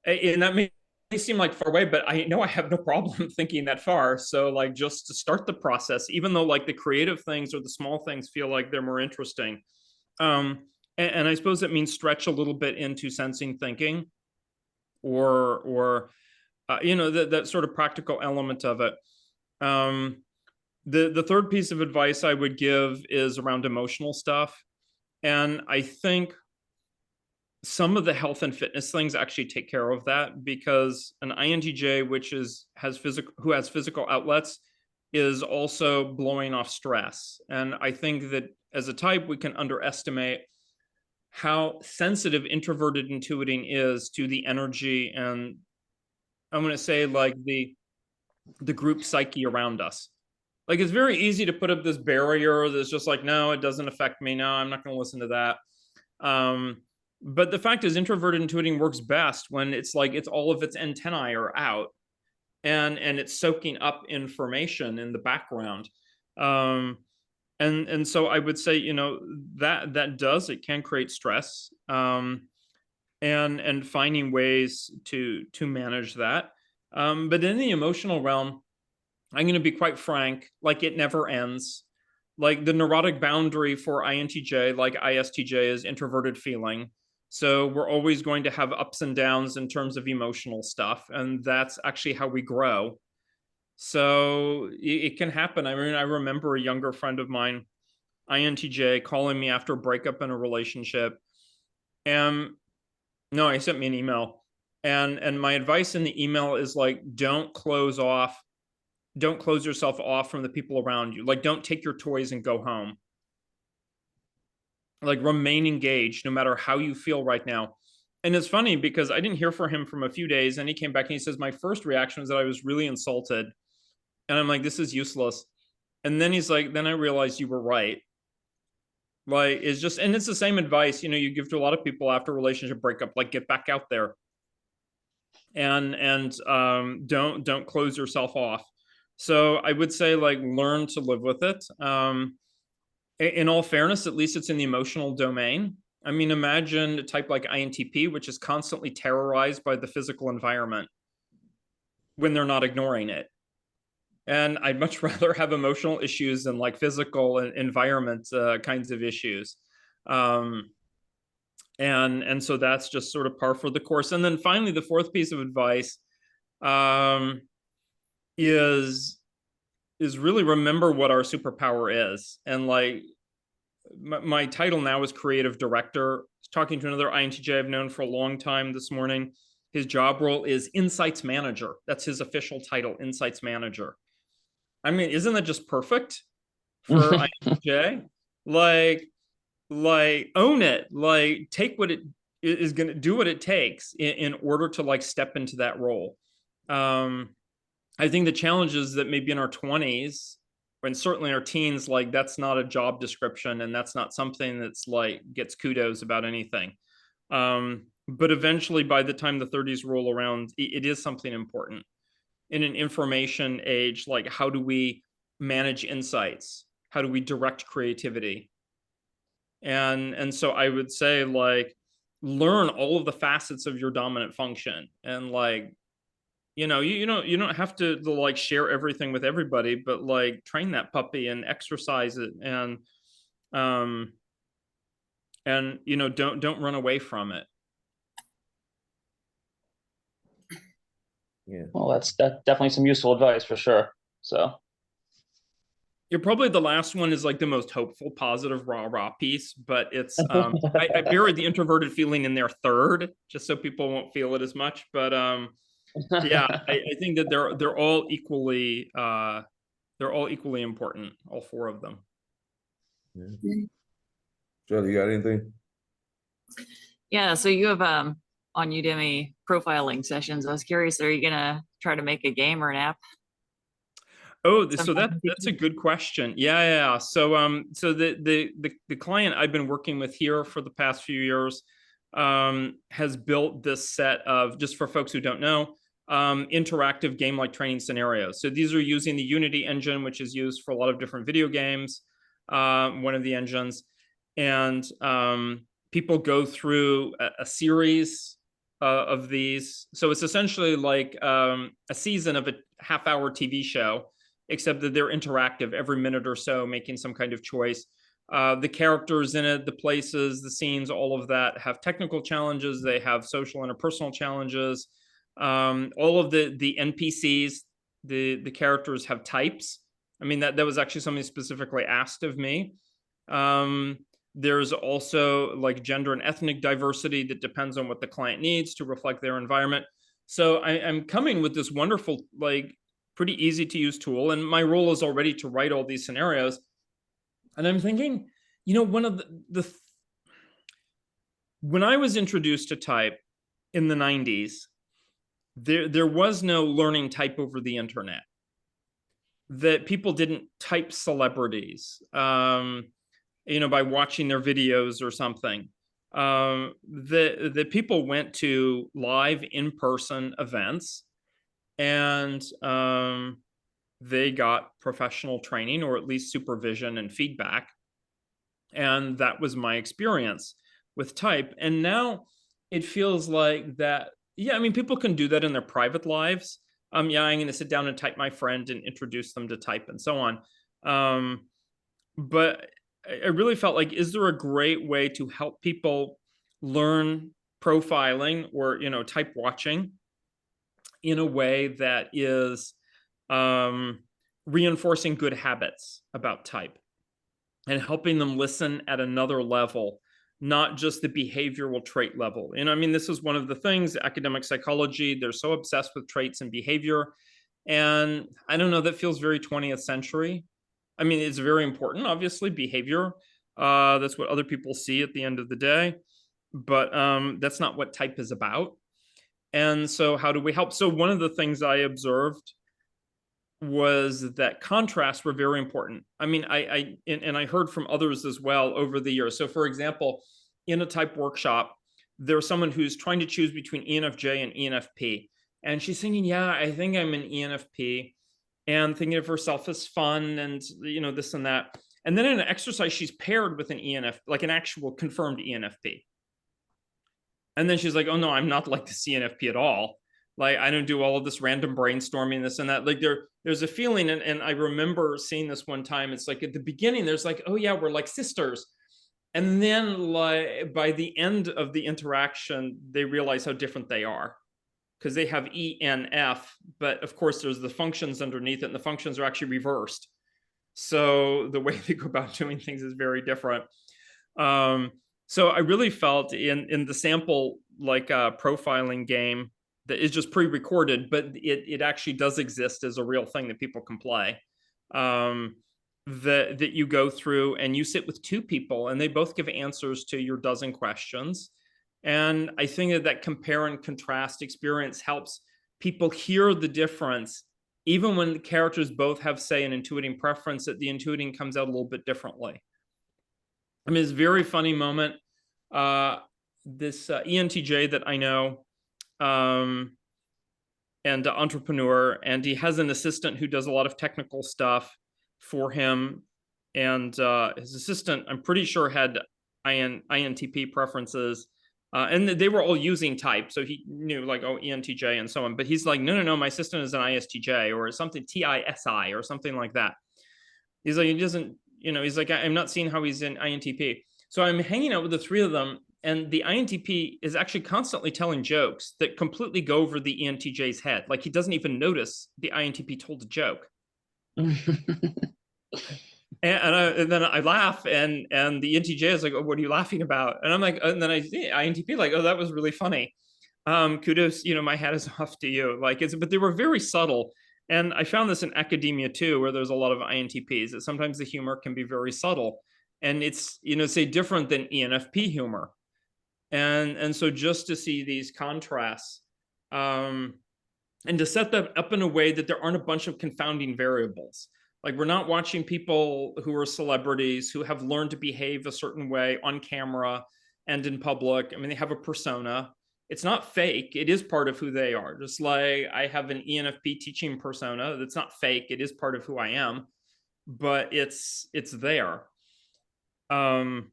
B: and that may seem like far away, but I know I have no problem thinking that far. So like just to start the process, even though like the creative things or the small things feel like they're more interesting. And I suppose that means stretch a little bit into sensing thinking or you know, that sort of practical element of it. The third piece of advice I would give is around emotional stuff. And I think some of the health and fitness things actually take care of that, because an INTJ, who has physical outlets, is also blowing off stress. And I think that as a type, we can underestimate how sensitive introverted intuiting is to the energy and I'm going to say like the group psyche around us. Like it's very easy to put up this barrier that's just like, no, it doesn't affect me. No, I'm not going to listen to that. But the fact is introverted intuiting works best when it's like it's all of its antennae are out and it's soaking up information in the background. And so I would say, you know, it can create stress, and finding ways to manage that. But in the emotional realm, I'm going to be quite frank, like it never ends. Like the neurotic boundary for INTJ, like ISTJ, is introverted feeling. So we're always going to have ups and downs in terms of emotional stuff. And that's actually how we grow. So it can happen. I mean, I remember a younger friend of mine INTJ calling me after a breakup in a relationship. And no, he sent me an email. And my advice in the email is like, don't close yourself off from the people around you. Like, don't take your toys and go home. Like, remain engaged no matter how you feel right now. And it's funny because I didn't hear from him from a few days, and he came back and he says, my first reaction was that I was really insulted. And I'm like, this is useless. And then he's like, then I realized you were right. Like, it's just, and it's the same advice, you know, you give to a lot of people after a relationship breakup, like, get back out there and don't close yourself off. So I would say, like, learn to live with it. In all fairness, at least it's in the emotional domain. I mean, imagine a type like INTP, which is constantly terrorized by the physical environment when they're not ignoring it. And I'd much rather have emotional issues than like physical environment kinds of issues. And so that's just sort of par for the course. And then finally, the fourth piece of advice is really remember what our superpower is. And like my title now is creative director. I was talking to another INTJ I've known for a long time this morning. His job role is insights manager. That's his official title, insights manager. I mean, isn't that just perfect for INTJ? Like own it. Like, take what it is going to do, what it takes in order to like step into that role. I think the challenge is that maybe in our 20s, and certainly in our teens, like, that's not a job description, and that's not something that's like gets kudos about anything. But eventually, by the time the 30s roll around, it is something important. In an information age, like, how do we manage insights? How do we direct creativity? And so I would say, like, learn all of the facets of your dominant function. And like, you know, you don't have to like share everything with everybody, but like train that puppy and exercise it, and you know, don't run away from it.
A: Yeah.
C: Well, that's definitely some useful advice for sure. So
B: You're probably the last one is like the most hopeful, positive, rah piece, but it's I buried the introverted feeling in there third, just so people won't feel it as much. But yeah, I think that they're all equally important, all four of them.
A: Yeah. Joe, you got anything?
D: Yeah, so you have on Udemy profiling sessions. I was curious, are you gonna try to make a game or an app?
B: Oh, so that's a good question. Yeah. So the client I've been working with here for the past few years has built this set of, just for folks who don't know, interactive game-like training scenarios. So these are using the Unity engine, which is used for a lot of different video games, one of the engines. And people go through a series of these. So it's essentially like a season of a half-hour TV show, except that they're interactive every minute or so, making some kind of choice. The characters in it, the places, the scenes, all of that have technical challenges. They have social interpersonal challenges. All of the NPCs, the characters have types. I mean, that was actually something specifically asked of me. There's also like gender and ethnic diversity that depends on what the client needs to reflect their environment. So I'm coming with this wonderful, like, pretty easy to use tool. And my role is already to write all these scenarios. And I'm thinking, you know, one of when I was introduced to type in the 90s, there was no learning type over the internet. That people didn't type celebrities, you know, by watching their videos or something. The people went to live in-person events, and they got professional training, or at least supervision and feedback. And that was my experience with type. And now it feels like that, yeah, I mean, people can do that in their private lives. Yeah, I'm going to sit down and type my friend and introduce them to type and so on. But I really felt like, is there a great way to help people learn profiling or, you know, type watching in a way that is reinforcing good habits about type? and helping them listen at another level, not just the behavioral trait level. And I mean, this is one of the things, academic psychology, they're so obsessed with traits and behavior. And I don't know, that feels very 20th century. I mean, it's very important, obviously, behavior. That's what other people see at the end of the day. But that's not what type is about. And so how do we help? So one of the things I observed was that contrasts were very important. I mean, and I heard from others as well over the years. So for example, in a type workshop, there's someone who's trying to choose between ENFJ and ENFP. And she's thinking, yeah, I think I'm an ENFP, and thinking of herself as fun and, you know, this and that. And then in an exercise, she's paired with an ENF, like an actual confirmed ENFP. And then she's like, oh no, I'm not like the ENFP at all. Like, I don't do all of this random brainstorming, this and that. Like there's a feeling, and I remember seeing this one time. It's like at the beginning, there's like, oh yeah, we're like sisters. And then like by the end of the interaction, they realize how different they are, because they have ENF, but of course there's the functions underneath it, and the functions are actually reversed. So the way they go about doing things is very different. So I really felt in the sample like profiling game that is just pre-recorded, but it actually does exist as a real thing that people can play. That you go through and you sit with two people and they both give answers to your dozen questions. And I think that compare and contrast experience helps people hear the difference, even when the characters both have, say, an intuiting preference, that the intuiting comes out a little bit differently. I mean, it's a very funny moment. This ENTJ that I know, and entrepreneur, and he has an assistant who does a lot of technical stuff for him. And his assistant, I'm pretty sure, had INTP preferences. And they were all using type. So he knew like, oh, ENTJ and so on. But he's like, no, my assistant is an ISTJ or something, TISI or something like that. He's like, he doesn't, you know, he's like, I'm not seeing how he's in INTP. So I'm hanging out with the three of them. And the INTP is actually constantly telling jokes that completely go over the ENTJ's head. Like he doesn't even notice the INTP told a joke. And then I laugh, and the ENTJ is like, oh, what are you laughing about? And I'm like, and then I see INTP like, oh, that was really funny. Kudos, you know, my hat is off to you. Like but they were very subtle. And I found this in academia too, where there's a lot of INTPs, that sometimes the humor can be very subtle. And it's, you know, say different than ENFP humor. And so just to see these contrasts, and to set them up in a way that there aren't a bunch of confounding variables. Like we're not watching people who are celebrities who have learned to behave a certain way on camera and in public. I mean, they have a persona. It's not fake. It is part of who they are. Just like I have an ENFP teaching persona that's not fake. It is part of who I am, but it's there. And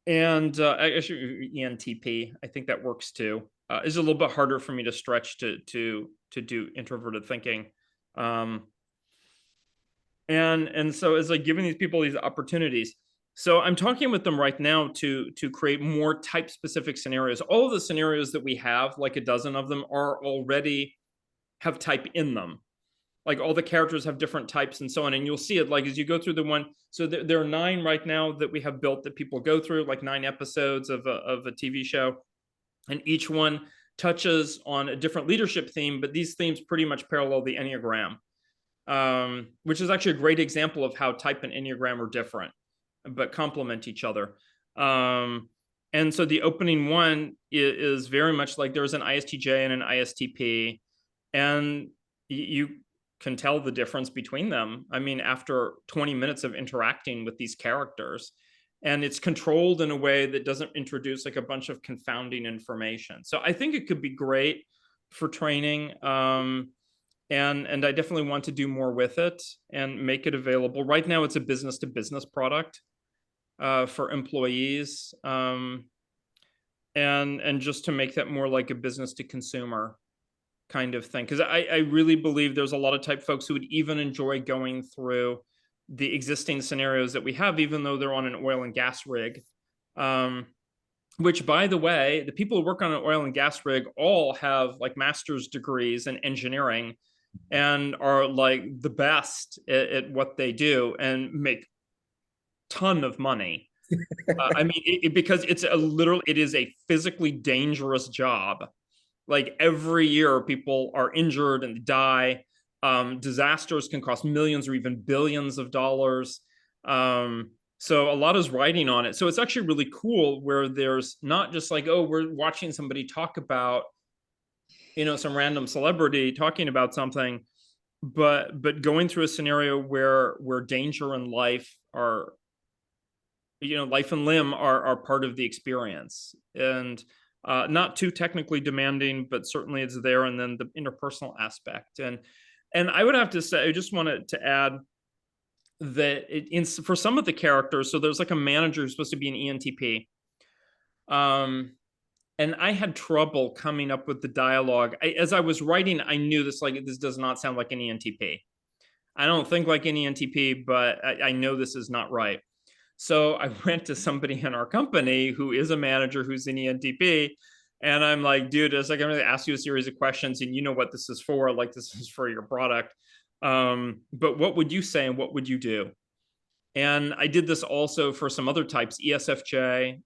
B: actually ENTP, I think that works too. It's a little bit harder for me to stretch to do introverted thinking. And so it's like giving these people these opportunities. So I'm talking with them right now to create more type specific scenarios. All of the scenarios that we have, like a dozen of them, are already have type in them. Like all the characters have different types and so on. And you'll see it like as you go through the one. So there are 9 right now that we have built that people go through, like 9 episodes of a TV show. And each one touches on a different leadership theme, but these themes pretty much parallel the Enneagram, which is actually a great example of how type and Enneagram are different, but complement each other. And so the opening one is very much like there's an ISTJ and an ISTP, and you can tell the difference between them. I mean, after 20 minutes of interacting with these characters, and it's controlled in a way that doesn't introduce like a bunch of confounding information. So I think it could be great for training. And I definitely want to do more with it and make it available. Right now, it's a business to business product for employees, and just to make that more like a business to consumer kind of thing. Because I really believe there's a lot of type folks who would even enjoy going through the existing scenarios that we have, even though they're on an oil and gas rig. Which, by the way, the people who work on an oil and gas rig all have like master's degrees in engineering and are like the best at what they do and make ton of money. I mean, because it is a physically dangerous job. Like every year, people are injured and die. Disasters can cost millions or even billions of dollars. So a lot is riding on it. So it's actually really cool where there's not just like, oh, we're watching somebody talk about, some random celebrity talking about something, but going through a scenario where danger and life are, life and limb are part of the experience, and not too technically demanding, but certainly it's there. And then the interpersonal aspect, and I would have to say, I just wanted to add that for some of the characters, so there's like a manager who's supposed to be an ENTP, and I had trouble coming up with the dialogue. As I was writing, I knew this does not sound like an ENTP. I don't think like an ENTP, but I know this is not right. So I went to somebody in our company who is a manager who's an ENTP, and I'm like, dude, it's like, I'm going to ask you a series of questions, and you know what this is for, like this is for your product. But what would you say and what would you do? And I did this also for some other types. ESFJ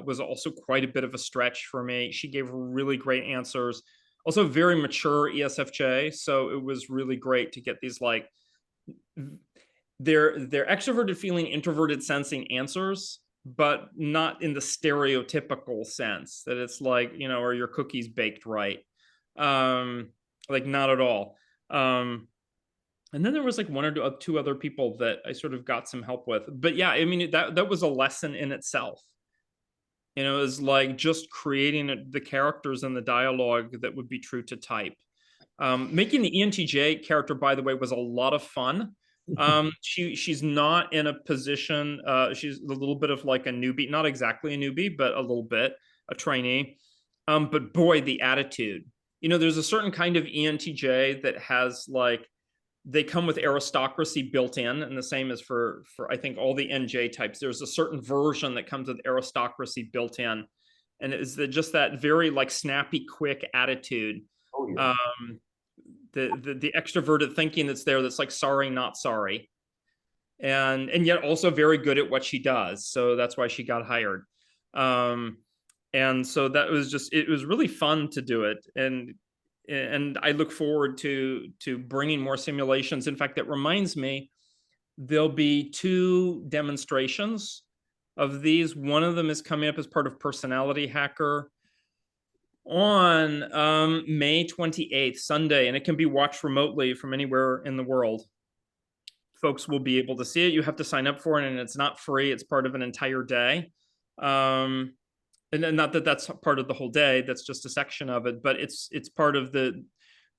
B: was also quite a bit of a stretch for me. She gave really great answers. Also very mature ESFJ. So it was really great to get these like, they're extroverted feeling, introverted sensing answers, but not in the stereotypical sense that it's like, are your cookies baked right? Like not at all. And then there was like one or two other people that I sort of got some help with. But yeah, I mean, that was a lesson in itself. It was like just creating the characters and the dialogue that would be true to type. Making the ENTJ character, by the way, was a lot of fun. She's not in a position, she's a little bit of like a newbie, not exactly a newbie, but a little bit, a trainee. But boy, the attitude. There's a certain kind of ENTJ that has like, they come with aristocracy built in, and the same is for I think all the NJ types. There's a certain version that comes with aristocracy built in, and it's just that very like snappy, quick attitude.
A: Oh, yeah.
B: The extroverted thinking that's there, that's like sorry, not sorry, and yet also very good at what she does. So that's why she got hired. And so that was it was really fun to do it, and I look forward to bringing more simulations. In fact, that reminds me, there'll be 2 demonstrations of these. One of them is coming up as part of Personality Hacker on May 28th, Sunday, and it can be watched remotely from anywhere in the world. Folks will be able to see it. You have to sign up for it, and it's not free. It's part of an entire day. And not that that's part of the whole day, that's just a section of it, but it's part of the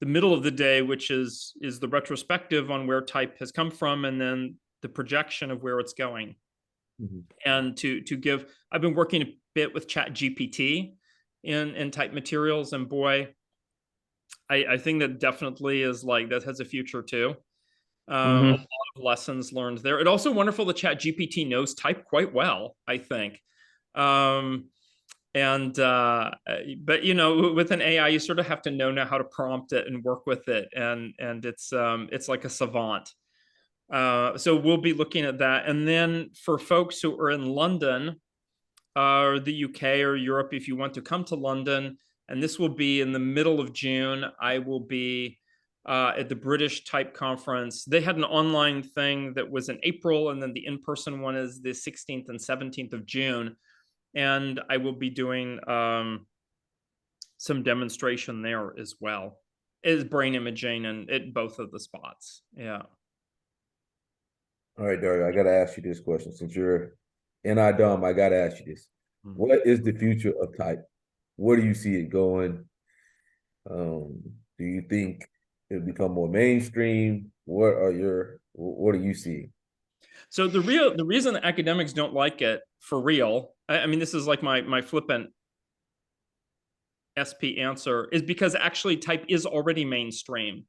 B: middle of the day, which is the retrospective on where type has come from, and then the projection of where it's going. Mm-hmm. And to give, I've been working a bit with ChatGPT in type materials, and boy, I think that definitely is like, that has a future too. A lot of lessons learned there. It's also wonderful that ChatGPT knows type quite well, I think. But with an AI, you sort of have to know how to prompt it and work with it, and it's like a savant. So we'll be looking at that. And then for folks who are in London, or the UK or Europe, if you want to come to London, and this will be in the middle of June, I will be at the British Type Conference. They had an online thing that was in April, and then the in-person one is the 16th and 17th of June. And I will be doing some demonstration there as well, is brain imaging, and at both of the spots. Yeah.
A: All right, Dario, I got to ask you this question. Since you're NI-DOM, I got to ask you this. Mm-hmm. What is the future of type? Where do you see it going? Do you think it'll become more mainstream? What are you seeing?
B: So the reason that academics don't like it for real, I mean, this is like my flippant SP answer, is because actually type is already mainstream.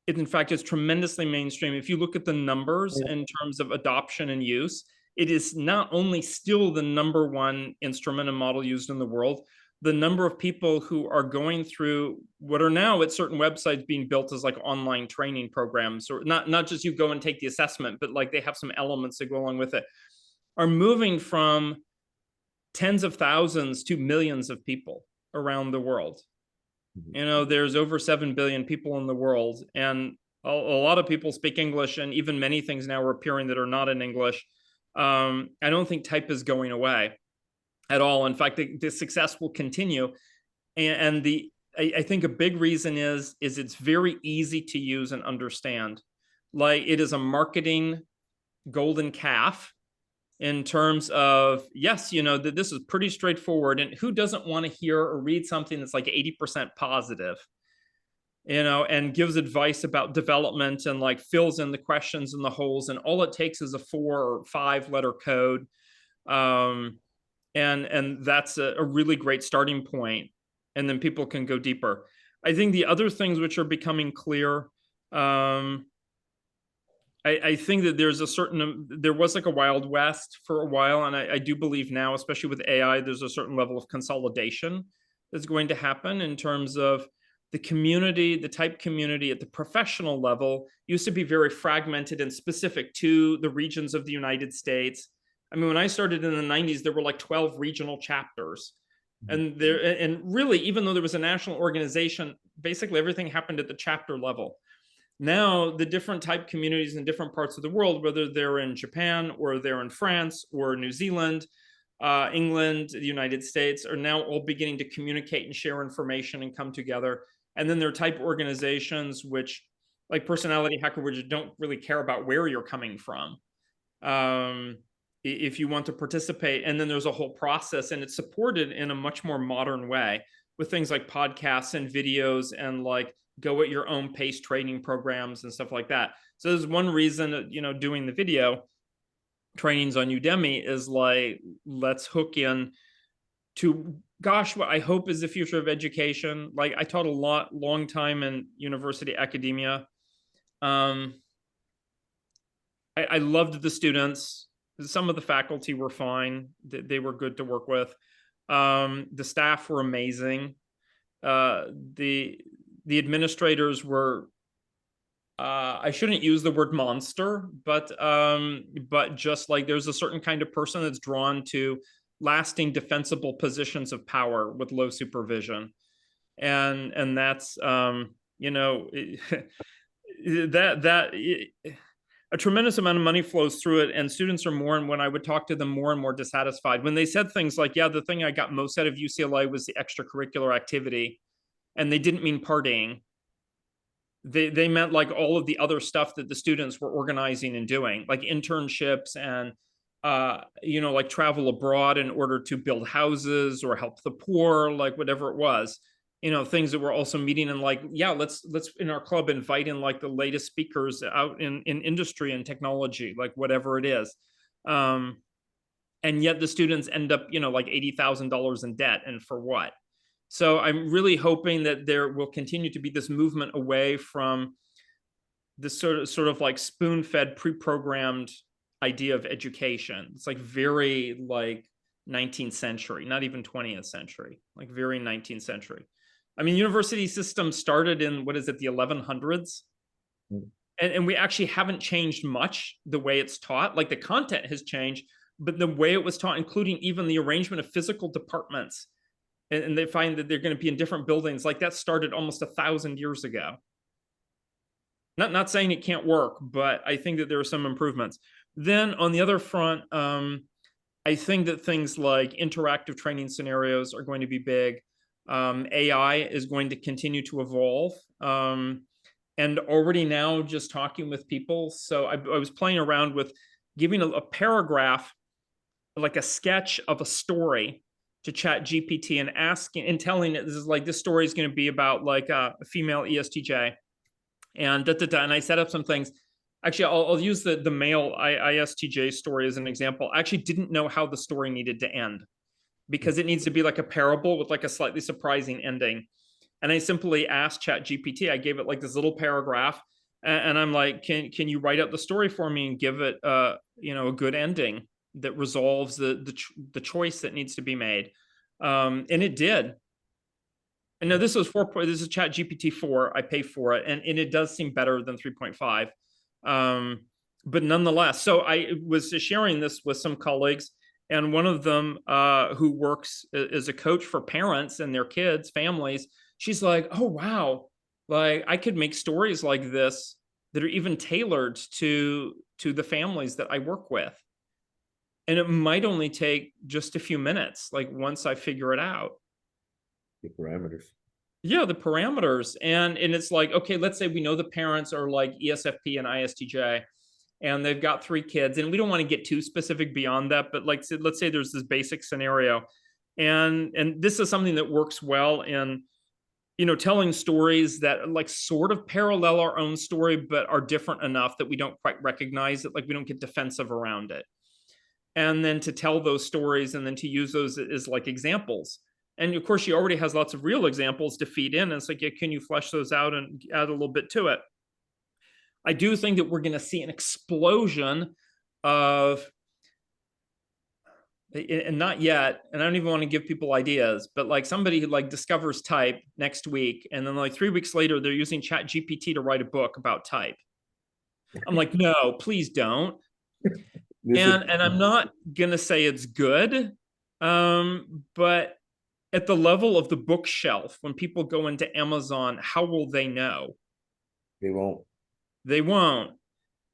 B: In fact, it's tremendously mainstream. If you look at the numbers in terms of adoption and use, it is not only still the #1 instrument and model used in the world, the number of people who are going through what are now at certain websites being built as like online training programs, or not just you go and take the assessment, but like they have some elements that go along with it. are moving from tens of thousands to millions of people around the world. You know, there's over 7 billion people in the world, and a lot of people speak English, and even many things now are appearing that are not in English. I don't think type is going away at all. In fact, the success will continue. And I think a big reason is it's very easy to use and understand. Like, it is a marketing golden calf in terms of, yes, you know, that this is pretty straightforward. And who doesn't want to hear or read something that's like 80% positive, you know, and gives advice about development and like fills in the questions and the holes. And all it takes is a 4 or 5 letter code. And that's a really great starting point. And then people can go deeper. I think the other things which are becoming clear, I think that there's there was like a Wild West for a while. And I do believe now, especially with AI, there's a certain level of consolidation that's going to happen in terms of the community, the type community at the professional level used to be very fragmented and specific to the regions of the United States. I mean, when I started in the 90s, there were like 12 regional chapters. And really, even though there was a national organization, basically everything happened at the chapter level. Now, the different type communities in different parts of the world, whether they're in Japan or they're in France or New Zealand, England, the United States, are now all beginning to communicate and share information and come together. And then there are type organizations which, like Personality Hacker, which don't really care about where you're coming from. If you want to participate. And then there's a whole process, and it's supported in a much more modern way with things like podcasts and videos and like go at your own pace training programs and stuff like that. So there's one reason that, you know, doing the video trainings on Udemy is like, let's hook in to, gosh, what I hope is the future of education. Like, I taught a long time in university academia. I loved the students. Some of the faculty were fine. They were good to work with. The staff were amazing. The administrators were, I shouldn't use the word monster, but just like there's a certain kind of person that's drawn to lasting defensible positions of power with low supervision. And that's, you know, a tremendous amount of money flows through it, and students are more, and when I would talk to them, more and more dissatisfied. When they said things like, yeah, the thing I got most out of UCLA was the extracurricular activity, and they didn't mean partying. They meant like all of the other stuff that the students were organizing and doing, like internships and, you know, like travel abroad in order to build houses or help the poor, like whatever it was. You know, things that we're also meeting and like, yeah, let's in our club invite in like the latest speakers out in industry and technology, like whatever it is. And yet the students end up, you know, like $80,000 in debt, and for what? So I'm really hoping that there will continue to be this movement away from this sort of like spoon-fed, pre-programmed idea of education. It's like very like 19th century, not even 20th century, like very 19th century. I mean, university systems started in, what is it, the 1100s? And we actually haven't changed much the way it's taught. Like the content has changed, but the way it was taught, including even the arrangement of physical departments, and they find that they're going to be in different buildings, like that started almost 1,000 years ago. Not saying it can't work, but I think that there are some improvements. Then on the other front, I think that things like interactive training scenarios are going to be big. AI is going to continue to evolve. And already now just talking with people. So I was playing around with giving a paragraph, like a sketch of a story to Chat GPT and asking and telling it, this story is going to be about like a female ESTJ and and I set up some things. Actually, I'll use the male ISTJ story as an example. I actually didn't know how the story needed to end, because it needs to be like a parable with like a slightly surprising ending. And I simply asked Chat GPT, I gave it like this little paragraph, and I'm like, can you write out the story for me and give it you know, a good ending that resolves the choice that needs to be made. And it did. And now this is Chat GPT 4. I pay for it, and it does seem better than 3.5. but nonetheless, so I was sharing this with some colleagues, and one of them who works as a coach for parents and their kids, families, she's like, oh, wow, like I could make stories like this that are even tailored to the families that I work with. And it might only take just a few minutes, like once I figure it out.
A: The parameters.
B: Yeah, the parameters. And it's like, okay, let's say we know the parents are like ESFP and ISTJ, and they've got 3 kids. And we don't want to get too specific beyond that, but like, let's say there's this basic scenario. And this is something that works well in, telling stories that like sort of parallel our own story, but are different enough that we don't quite recognize it, like we don't get defensive around it. And then to tell those stories and then to use those as like examples. And of course, she already has lots of real examples to feed in. And it's like, yeah, can you flesh those out and add a little bit to it? I do think that we're going to see an explosion of, and not yet, and I don't even want to give people ideas, but like somebody who like discovers type next week, and then like 3 weeks later, they're using ChatGPT to write a book about type. I'm like, no, please don't. And I'm not gonna say it's good, but at the level of the bookshelf, when people go into Amazon, how will they know?
A: They won't.
B: They won't.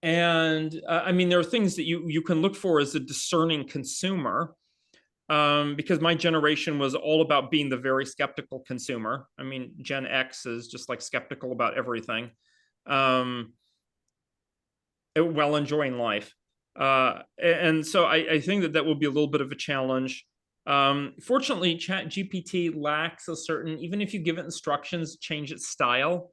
B: And I mean, there are things that you can look for as a discerning consumer, because my generation was all about being the very skeptical consumer. I mean, Gen X is just like skeptical about everything, while enjoying life. And so I think that will be a little bit of a challenge. Fortunately, ChatGPT lacks a certain, even if you give it instructions, change its style.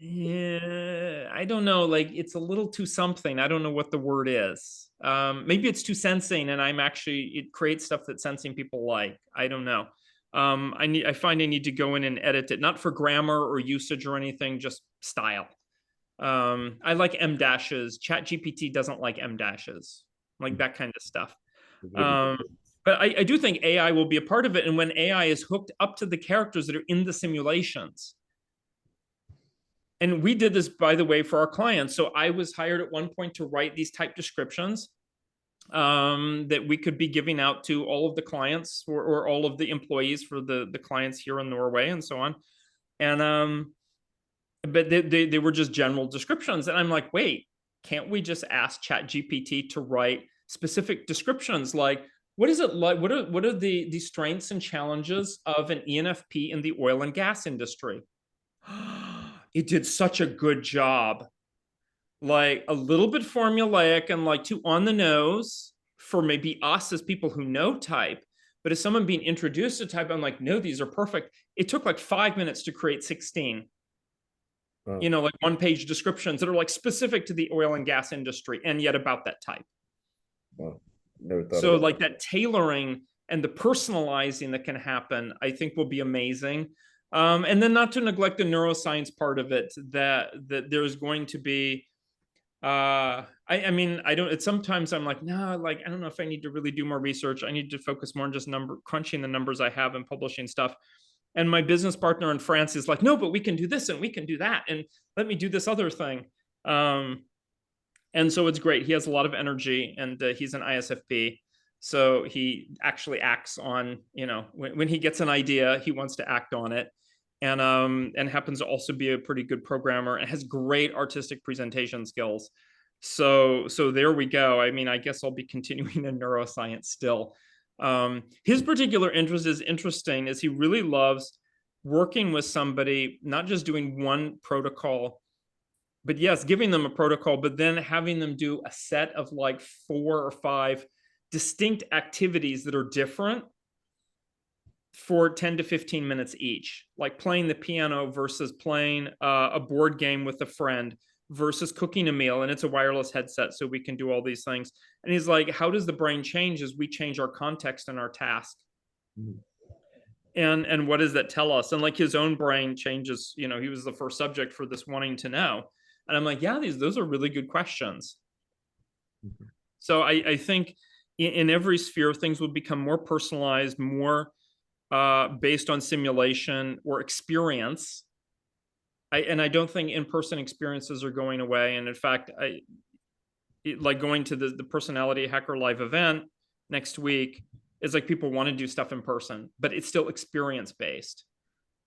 B: Yeah, I don't know, like it's a little too something. I don't know what the word is. Maybe it's too sensing, and it creates stuff that sensing people like. I don't know. I find I need to go in and edit it, not for grammar or usage or anything, just style. I like M dashes. ChatGPT doesn't like M dashes, like that kind of stuff. But I do think AI will be a part of it. And when AI is hooked up to the characters that are in the simulations, and we did this, by the way, for our clients. So I was hired at one point to write these type descriptions that we could be giving out to all of the clients or all of the employees for the clients here in Norway and so on. And but they were just general descriptions. And I'm like, wait, can't we just ask ChatGPT to write specific descriptions? Like, what is it like? What are the strengths and challenges of an ENFP in the oil and gas industry? It did such a good job. Like a little bit formulaic and like too on the nose for maybe us as people who know type. But as someone being introduced to type, I'm like, no, these are perfect. It took like 5 minutes to create 16. Like 1-page descriptions that are like specific to the oil and gas industry and yet about that type.
A: Never thought
B: so
A: about
B: like that tailoring and the personalizing that can happen, I think will be amazing. And then not to neglect the neuroscience part of it, that there's going to be, I mean, sometimes I'm like, no, like, I don't know if I need to really do more research. I need to focus more on just crunching the numbers I have and publishing stuff. And my business partner in France is like, no, but we can do this and we can do that. And let me do this other thing. And so it's great. He has a lot of energy, and he's an ISFP. So he actually acts on, when he gets an idea, he wants to act on it. And happens to also be a pretty good programmer and has great artistic presentation skills. So there we go. I mean, I guess I'll be continuing in neuroscience still. His particular interest is interesting, as he really loves working with somebody, not just doing one protocol, but yes, giving them a protocol, but then having them do a set of like 4 or 5 distinct activities that are different for 10 to 15 minutes each, like playing the piano versus playing a board game with a friend versus cooking a meal. And it's a wireless headset, so we can do all these things. And he's like, how does the brain change as we change our context and our task? Mm-hmm. And what does that tell us? And like his own brain changes, he was the first subject for this wanting to know. And I'm like, yeah, those are really good questions. Mm-hmm. So I think in every sphere, things will become more personalized, more based on simulation or experience. I don't think in-person experiences are going away. And in fact, like going to the Personality Hacker Live event next week is like people want to do stuff in person, but it's still experience based.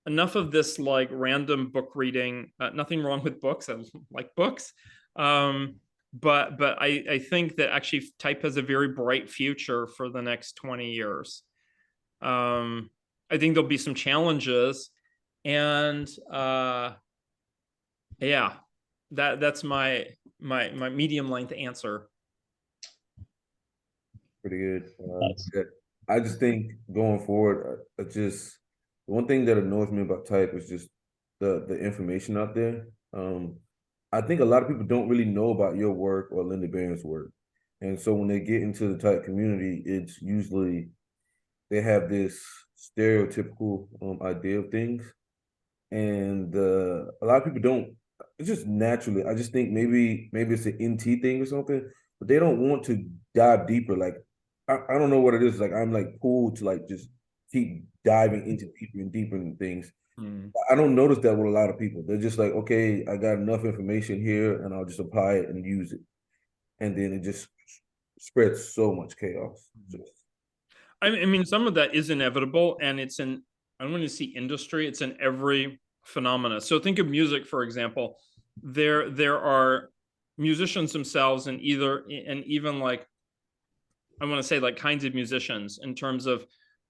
B: Enough of this like random book reading. Nothing wrong with books. I like books. But I think that actually type has a very bright future for the next 20 years. I think there'll be some challenges, and yeah, that's my medium length answer.
A: Pretty good.
C: Nice.
A: Yeah. I just think going forward, just one thing that annoys me about type is just the information out there. I think a lot of people don't really know about your work or Linda Barron's work, and so when they get into the type community, it's usually they have this stereotypical idea of things, and a lot of people don't. It's just naturally. I just think maybe it's an NT thing or something, but they don't want to dive deeper. Like I don't know what it is. Like I'm like pulled to like just keep diving into deeper and deeper in things. I don't notice that with a lot of people. They're just like, okay, I got enough information here, and I'll just apply it and use it, and then it just spreads so much chaos.
B: I mean, some of that is inevitable, and it's in, I don't want to see industry, it's in every phenomena. So think of music, for example. There are musicians themselves, and even like, I want to say like kinds of musicians in terms of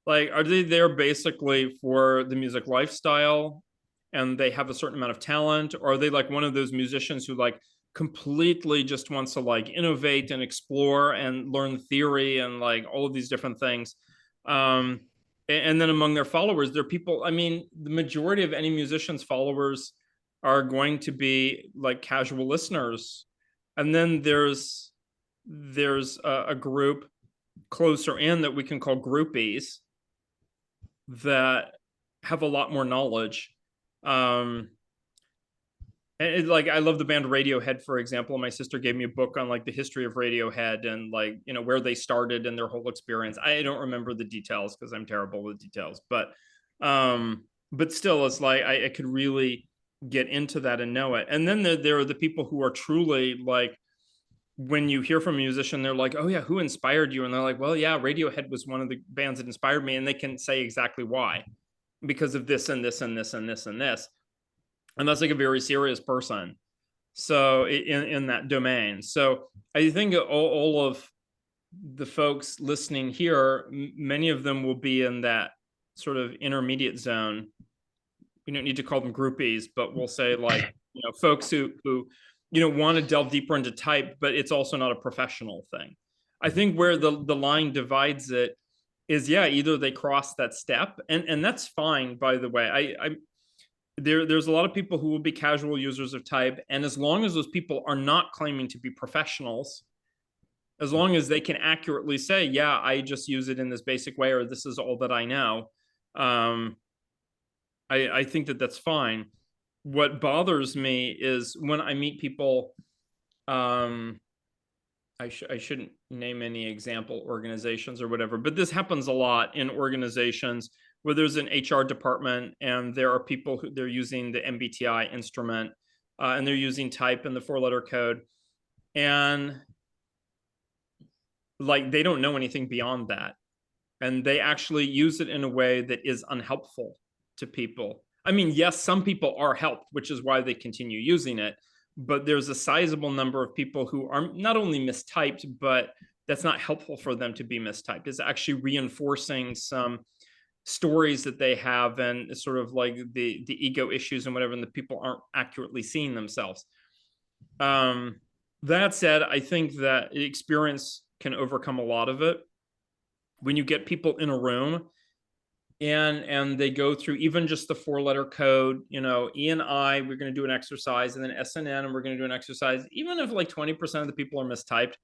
B: like, are they there basically for the music lifestyle and they have a certain amount of talent? Or are they like one of those musicians who like completely just wants to like innovate and explore and learn theory and like all of these different things? And then among their followers, there are people, I mean, the majority of any musician's followers are going to be like casual listeners. And then there's a group closer in that we can call groupies that have a lot more knowledge. And like, I love the band Radiohead, for example. My sister gave me a book on like the history of Radiohead and like, you know, where they started and their whole experience. I don't remember the details because I'm terrible with details, but still, it's like I could really get into that and know it. And then there are the people who are truly like, when you hear from a musician, they're like, oh yeah, who inspired you? And they're like, well, yeah, Radiohead was one of the bands that inspired me. And they can say exactly why, because of this and this and this and this and this. And that's like a very serious person. So in that domain. So I think all of the folks listening here, many of them will be in that sort of intermediate zone. We don't need to call them groupies, but we'll say like, you know, folks who you know, want to delve deeper into type, but it's also not a professional thing. I think where the line divides it is, yeah, either they cross that step, and that's fine, by the way. There's a lot of people who will be casual users of type, and as long as those people are not claiming to be professionals, as long as they can accurately say, yeah, I just use it in this basic way, or this is all that I know, I think that that's fine. What bothers me is when I meet people, I shouldn't name any example organizations or whatever, but this happens a lot in organizations where there's an HR department and there are people who they're using the MBTI instrument and they're using type in the 4-letter code, and like they don't know anything beyond that, and they actually use it in a way that is unhelpful to people. I mean, yes, some people are helped, which is why they continue using it. But there's a sizable number of people who are not only mistyped, but that's not helpful for them to be mistyped. It's actually reinforcing some stories that they have and sort of like the ego issues and whatever, and the people aren't accurately seeing themselves. That said, I think that experience can overcome a lot of it. When you get people in a room and they go through even just the 4-letter code, you know, E and I, we're going to do an exercise, and then S and N, and we're going to do an exercise. Even if like 20% of the people are mistyped,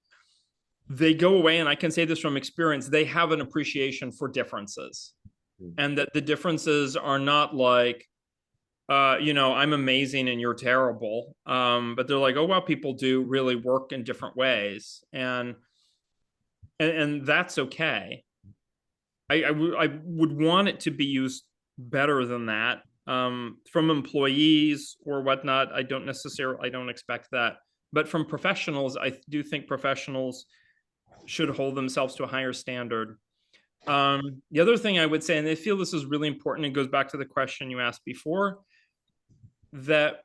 B: they go away, and I can say this from experience, they have an appreciation for differences, and that the differences are not like, you know, I'm amazing and you're terrible. But they're like, oh, well, people do really work in different ways, and that's okay. I would want it to be used better than that from employees or whatnot. I don't expect that But from professionals, I do think professionals should hold themselves to a higher standard. The other thing I would say, and I feel this is really important, and goes back to the question you asked before, that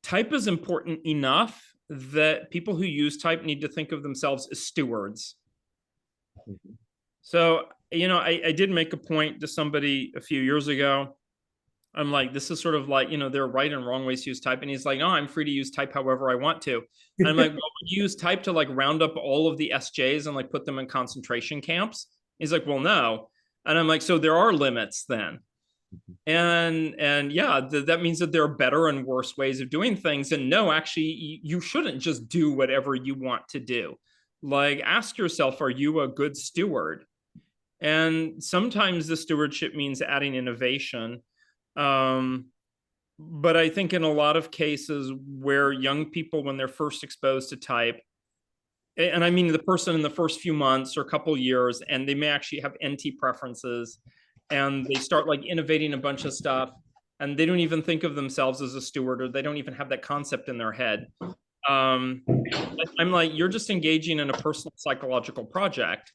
B: type is important enough that people who use type need to think of themselves as stewards. So, I did make a point to somebody a few years ago. I'm like, this is sort of like, there are right and wrong ways to use type. And he's like, no, I'm free to use type however I want to. And I'm like, well, would you use type to like round up all of the SJs and like put them in concentration camps? He's like, well, no. And I'm like, so there are limits then. And yeah, that means that there are better and worse ways of doing things. And no, actually, you shouldn't just do whatever you want to do. Like, ask yourself, are you a good steward? And sometimes the stewardship means adding innovation. But I think in a lot of cases where young people, when they're first exposed to type, and I mean the person in the first few months or couple years, and they may actually have NT preferences, and they start like innovating a bunch of stuff, and they don't even think of themselves as a steward, or they don't even have that concept in their head. I'm like, you're just engaging in a personal psychological project.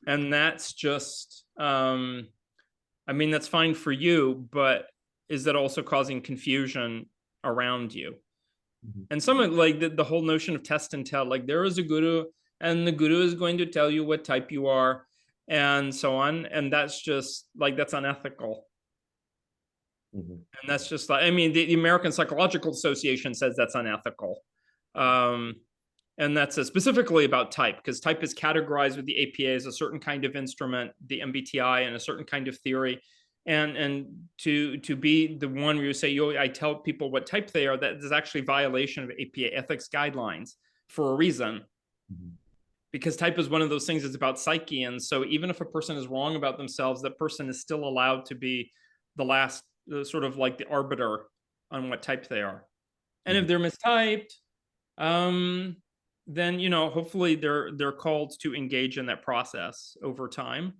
B: And that's just, I mean, that's fine for you, but is that also causing confusion around you? And some of like the whole notion of test and tell, like there is a guru and the guru is going to tell you what type you are and so on. And that's just like, that's unethical. And that's just like, I mean, the American Psychological Association says that's unethical. And that's specifically about type, because type is categorized with the APA as a certain kind of instrument, the MBTI, and a certain kind of theory. And to be the one where you say, I tell people what type they are, that is actually violation of APA ethics guidelines for a reason. Because type is one of those things that's about psyche. And so even if a person is wrong about themselves, that person is still allowed to be the last, sort of like the arbiter on what type they are. And if they're mistyped, then, hopefully they're called to engage in that process over time.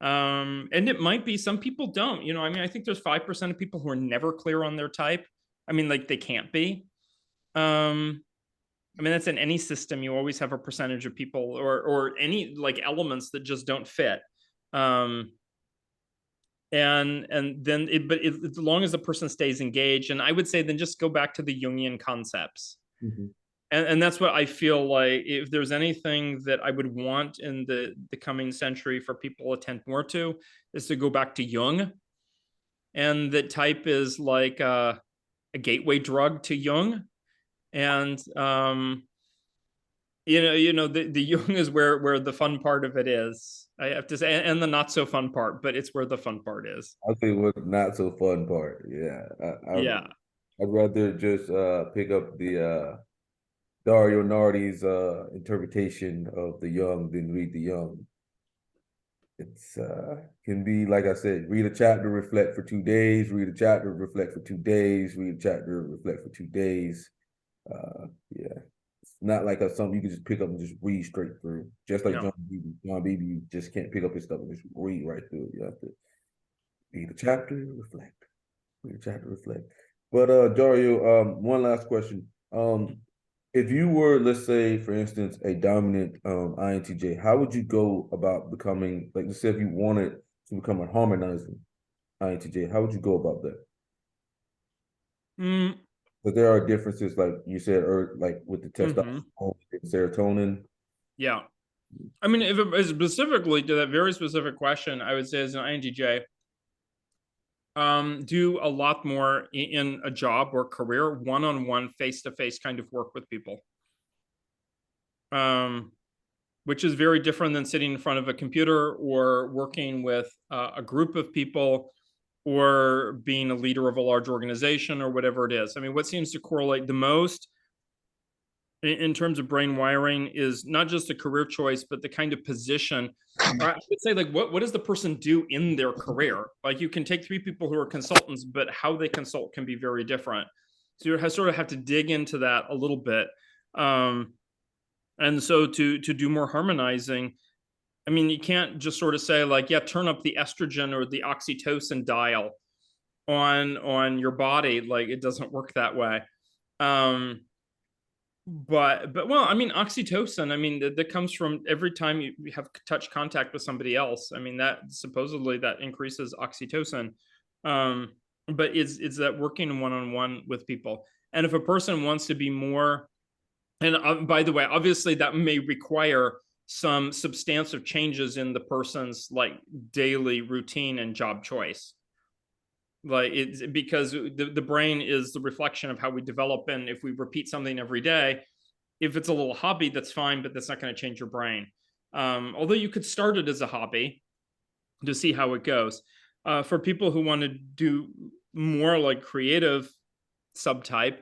B: And it might be some people don't, I mean, I think there's 5% of people who are never clear on their type. I mean, like they can't be. I mean, that's in any system. You always have a percentage of people or any like elements that just don't fit. And then as long as the person stays engaged, and I would say then just go back to the Jungian concepts. And that's what I feel like, if there's anything that I would want in the coming century for people to attend more to, is to go back to Jung. And that type is like a gateway drug to Jung. And, the Jung is where the fun part of it is, I have to say, and the not so fun part, but it's where the fun part is.
A: I think what not so fun part. Yeah.
B: Yeah.
A: I'd rather just pick up the Dario Nardi's interpretation of the Young than read the Young. It's can be, like I said, read a chapter, reflect for 2 days, read a chapter, reflect for 2 days, read a chapter, reflect for 2 days. Yeah. It's not like something you can just pick up and just read straight through. Just like John Beebe, you just can't pick up his stuff and just read right through it. You have to read a chapter, reflect. Read a chapter, reflect. But Dario, one last question. If you were, let's say, for instance, a dominant INTJ, how would you go about becoming, like, let's say if you wanted to become a harmonizing INTJ, how would you go about that? But there are differences, like you said, or like with the testosterone, serotonin.
B: Yeah. I mean, if it is specifically to that very specific question, I would say as an INTJ, do a lot more in a job or career, one-on-one, face-to-face kind of work with people, which is very different than sitting in front of a computer or working with a group of people or being a leader of a large organization or whatever it is. I mean, what seems to correlate the most in terms of brain wiring is not just a career choice, but the kind of position. Or I would say, like, what does the person do in their career? Like, you can take 3 people who are consultants, but how they consult can be very different. So you sort of have to dig into that a little bit. And so to do more harmonizing, I mean, you can't just sort of say like, yeah, turn up the estrogen or the oxytocin dial on your body. Like, it doesn't work that way. But well, I mean, oxytocin, I mean, that comes from every time you have touch contact with somebody else. I mean, that supposedly that increases oxytocin. But it's that working one-on-one with people. And if a person wants to be more, and by the way, obviously that may require some substantive changes in the person's like daily routine and job choice. Like it's because the brain is the reflection of how we develop. And if we repeat something every day, if it's a little hobby, that's fine, but that's not going to change your brain. Although you could start it as a hobby to see how it goes. For people who want to do more like creative subtype,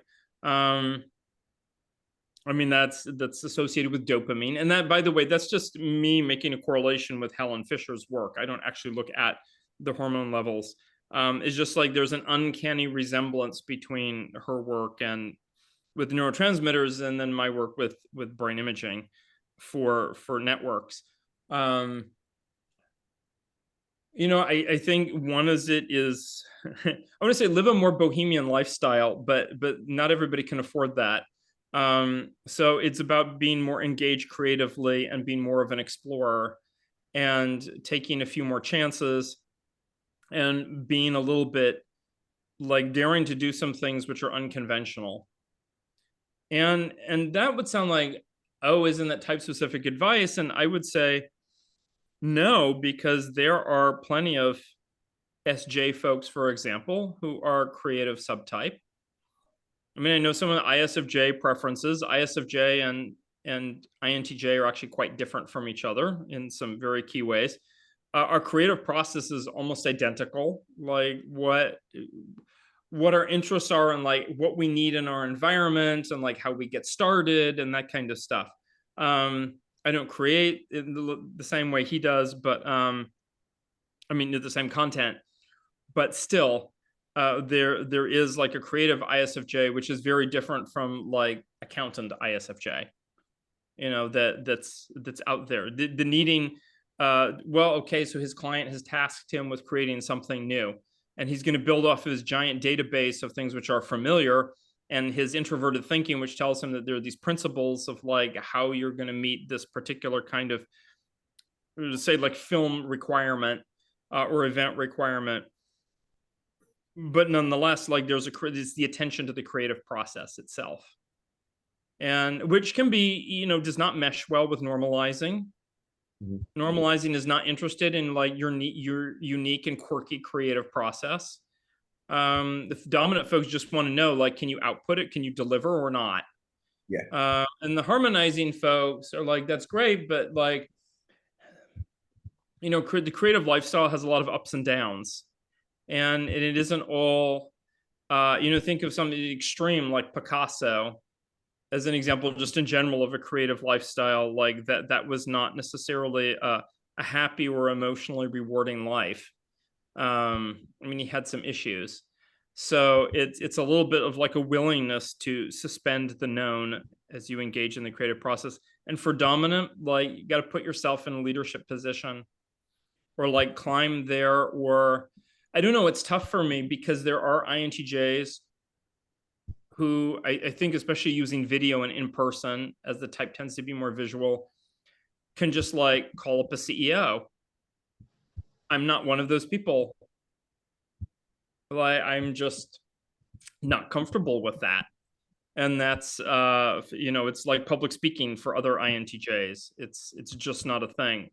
B: I mean, that's associated with dopamine. And that, by the way, that's just me making a correlation with Helen Fisher's work. I don't actually look at the hormone levels. It's just like there's an uncanny resemblance between her work and with neurotransmitters, and then my work with brain imaging for networks. You know, I think one is I want to say live a more bohemian lifestyle, but not everybody can afford that. So it's about being more engaged creatively and being more of an explorer and taking a few more chances and being a little bit like daring to do some things which are unconventional. And that would sound like, oh, isn't that type specific advice? And I would say no, because there are plenty of SJ folks, for example, who are creative subtype. I mean, I know some of the ISFJ preferences. ISFJ and INTJ are actually quite different from each other in some very key ways. Our creative process is almost identical. Like what our interests are and like what we need in our environment and like how we get started and that kind of stuff. I don't create in the same way he does, but I mean, the same content, but still, there is like a creative ISFJ, which is very different from like accountant ISFJ, you know, that's out there. The needing, well, okay, so his client has tasked him with creating something new, and he's going to build off of his giant database of things which are familiar, and his introverted thinking, which tells him that there are these principles of like how you're going to meet this particular kind of, say, like film requirement or event requirement. But nonetheless, like there's the attention to the creative process itself, and which can be, you know, does not mesh well with normalizing. Normalizing is not interested in like your unique and quirky creative process. The dominant folks just want to know, like, can you output it? Can you deliver or not?
A: Yeah.
B: And the harmonizing folks are like, that's great, but like, you know, the creative lifestyle has a lot of ups and downs, and it isn't all, you know, think of something extreme like Picasso as an example, just in general, of a creative lifestyle like that was not necessarily a happy or emotionally rewarding life. I mean, he had some issues. So it's a little bit of like a willingness to suspend the known as you engage in the creative process. And for dominant, like you got to put yourself in a leadership position or like climb there, or I don't know, it's tough for me because there are INTJs who I think, especially using video and in person, as the type tends to be more visual, can just like call up a CEO. I'm not one of those people. Like, I'm just not comfortable with that. And that's, you know, it's like public speaking for other INTJs. It's just not a thing.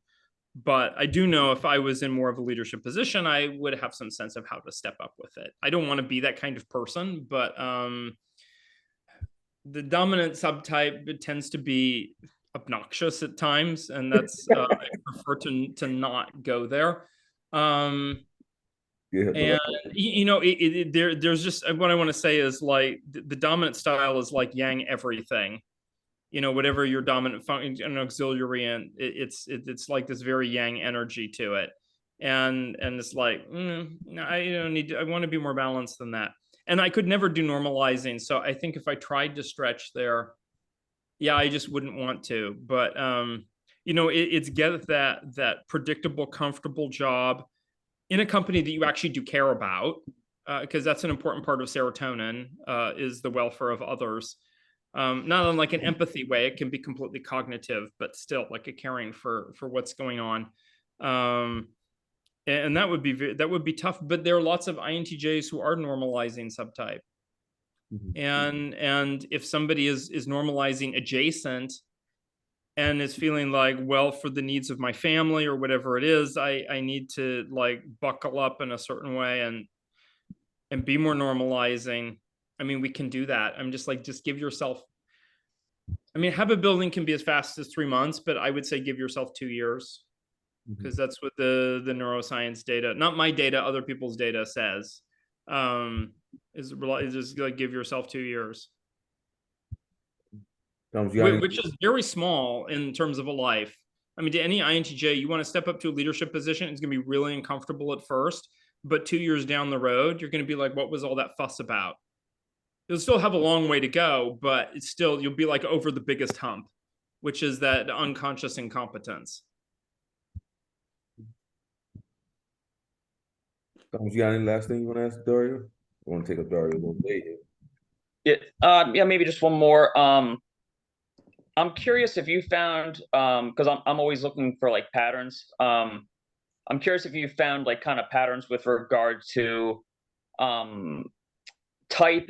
B: But I do know if I was in more of a leadership position, I would have some sense of how to step up with it. I don't want to be that kind of person, but the dominant subtype tends to be obnoxious at times, and that's I prefer to not go there. And you know, there's just what I want to say is like the dominant style is like yang everything. You know, whatever your dominant function and auxiliary, and it's like this very yang energy to it, and it's like I don't need to, I want to be more balanced than that. And I could never do normalizing. So I think if I tried to stretch there, yeah, I just wouldn't want to. But you know, it's get that predictable, comfortable job in a company that you actually do care about. because that's an important part of serotonin, is the welfare of others. Not in like an empathy way, it can be completely cognitive, but still like a caring for what's going on. And that would be tough, but there are lots of INTJs who are normalizing subtype. And if somebody is normalizing adjacent and is feeling like, well, for the needs of my family or whatever it is, I need to like buckle up in a certain way and be more normalizing. I mean, we can do that. I'm just like, just give yourself, I mean, habit building can be as fast as 3 months, but I would say give yourself 2 years, because that's what the neuroscience data, not my data, other people's data says, is just like give yourself 2 years, which is very small in terms of a life. I mean, to any INTJ, you want to step up to a leadership position, it's going to be really uncomfortable at first, but 2 years down the road, you're going to be like, what was all that fuss about? You'll still have a long way to go, but it's still, you'll be like over the biggest hump, which is that unconscious incompetence.
A: You got any last thing you want to ask Dario? I want to take up Dario a little bit.
C: Yeah, maybe just one more. I'm curious if you found, because I'm always looking for like patterns. I'm curious if you found like kind of patterns with regard to type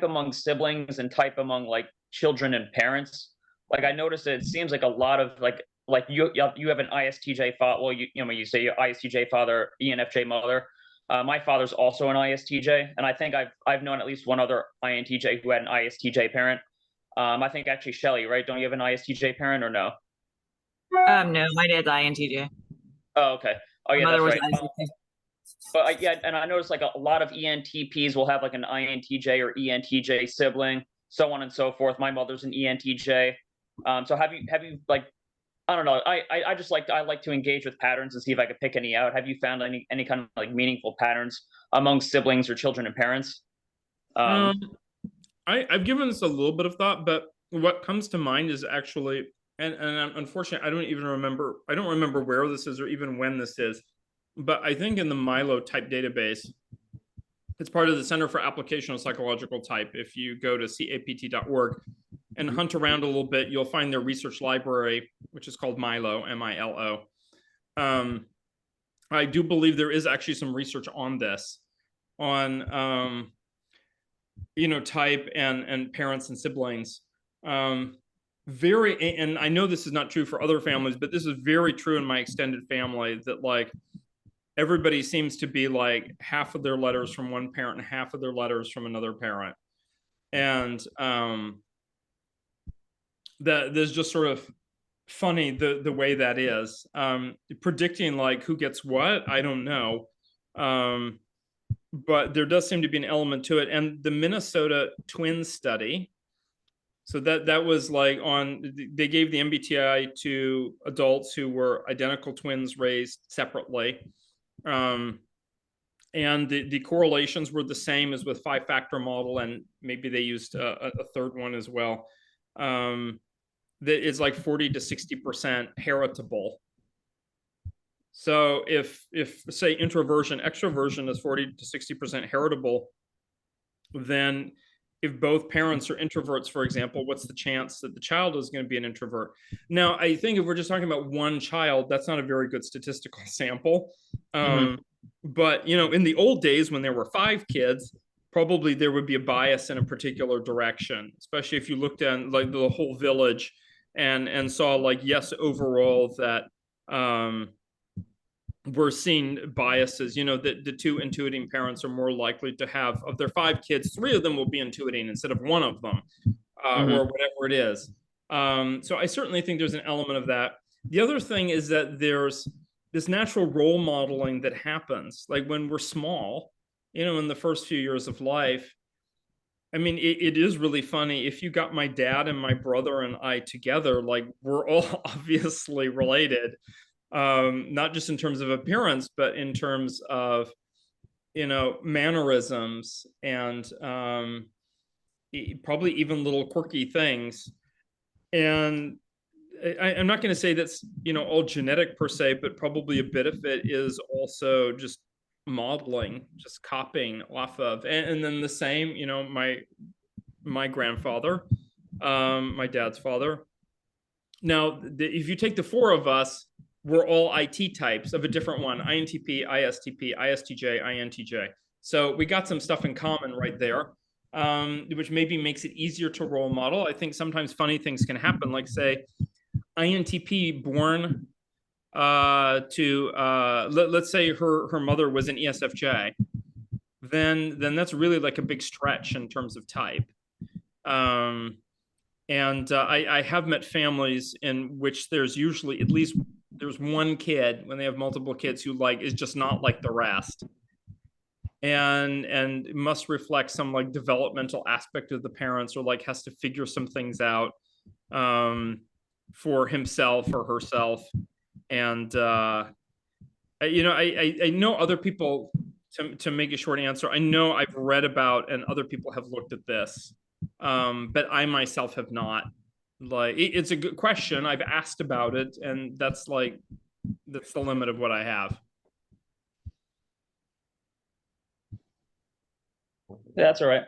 C: among siblings and type among like children and parents. Like I noticed that it seems like a lot of like you have an ISTJ father. Well, you say your ISTJ father, ENFJ mother. My father's also an ISTJ, and I think I've known at least one other INTJ who had an ISTJ parent. I think actually Shelly, right? Don't you have an ISTJ parent or no?
D: No, my dad's INTJ.
C: Oh, okay. Oh yeah,
D: Mother
C: that's
D: was
C: right.
D: ISTJ.
C: But yeah, and I noticed like a lot of ENTPs will have like an INTJ or ENTJ sibling, so on and so forth. My mother's an ENTJ. So have you like, I don't know. I just like to engage with patterns and see if I could pick any out. Have you found any kind of like meaningful patterns among siblings or children and parents?
B: I've given this a little bit of thought, but what comes to mind is actually, and unfortunately, I don't remember where this is or even when this is, but I think in the Milo type database, it's part of the Center for Applicational Psychological Type. If you go to capt.org and hunt around a little bit, you'll find their research library, which is called Milo, MILO. I do believe there is actually some research on this, on type and parents and siblings. And I know this is not true for other families, but this is very true in my extended family, that like everybody seems to be like half of their letters from one parent and half of their letters from another parent. And that there's just sort of funny the way that is. Predicting like who gets what, I don't know. But there does seem to be an element to it. And the Minnesota twin study, so that was like they gave the MBTI to adults who were identical twins raised separately. And the correlations were the same as with 5-factor model, and maybe they used a third one as well. That is like 40 to 60% heritable. So if say introversion, extroversion is 40 to 60% heritable, then if both parents are introverts, for example, what's the chance that the child is going to be an introvert? Now, I think if we're just talking about one child, that's not a very good statistical sample. But, in the old days when there were 5 kids, probably there would be a bias in a particular direction, especially if you looked at like the whole village and saw like, yes, overall that we're seeing biases, that the 2 intuiting parents are more likely to have, of their 5 kids, 3 of them will be intuiting instead of 1 of them, or whatever it is. So I certainly think there's an element of that. The other thing is that there's this natural role modeling that happens, like when we're small, in the first few years of life. I mean, it is really funny. If you got my dad and my brother and I together, like we're all obviously related. Not just in terms of appearance, but in terms of, mannerisms and probably even little quirky things. And I'm not going to say that's, all genetic per se, but probably a bit of it is also just modeling, just copying off of, and then the same, you know, my grandfather, my dad's father. Now, if you take the four of us, we're all IT types of a different one: INTP, ISTP, ISTJ, INTJ. So we got some stuff in common right there, which maybe makes it easier to role model. I think sometimes funny things can happen, like say INTP born let's say her mother was an ESFJ, then that's really like a big stretch in terms of type. I have met families in which there's usually at least there's one kid, when they have multiple kids, who like is just not like the rest, and it must reflect some like developmental aspect of the parents, or like has to figure some things out for himself or herself. And you know, I know other people, to make a short answer, I know I've read about and other people have looked at this, but I myself have not. Like, it's a good question. I've asked about it, and that's the limit of what I have.
C: Yeah, that's all right.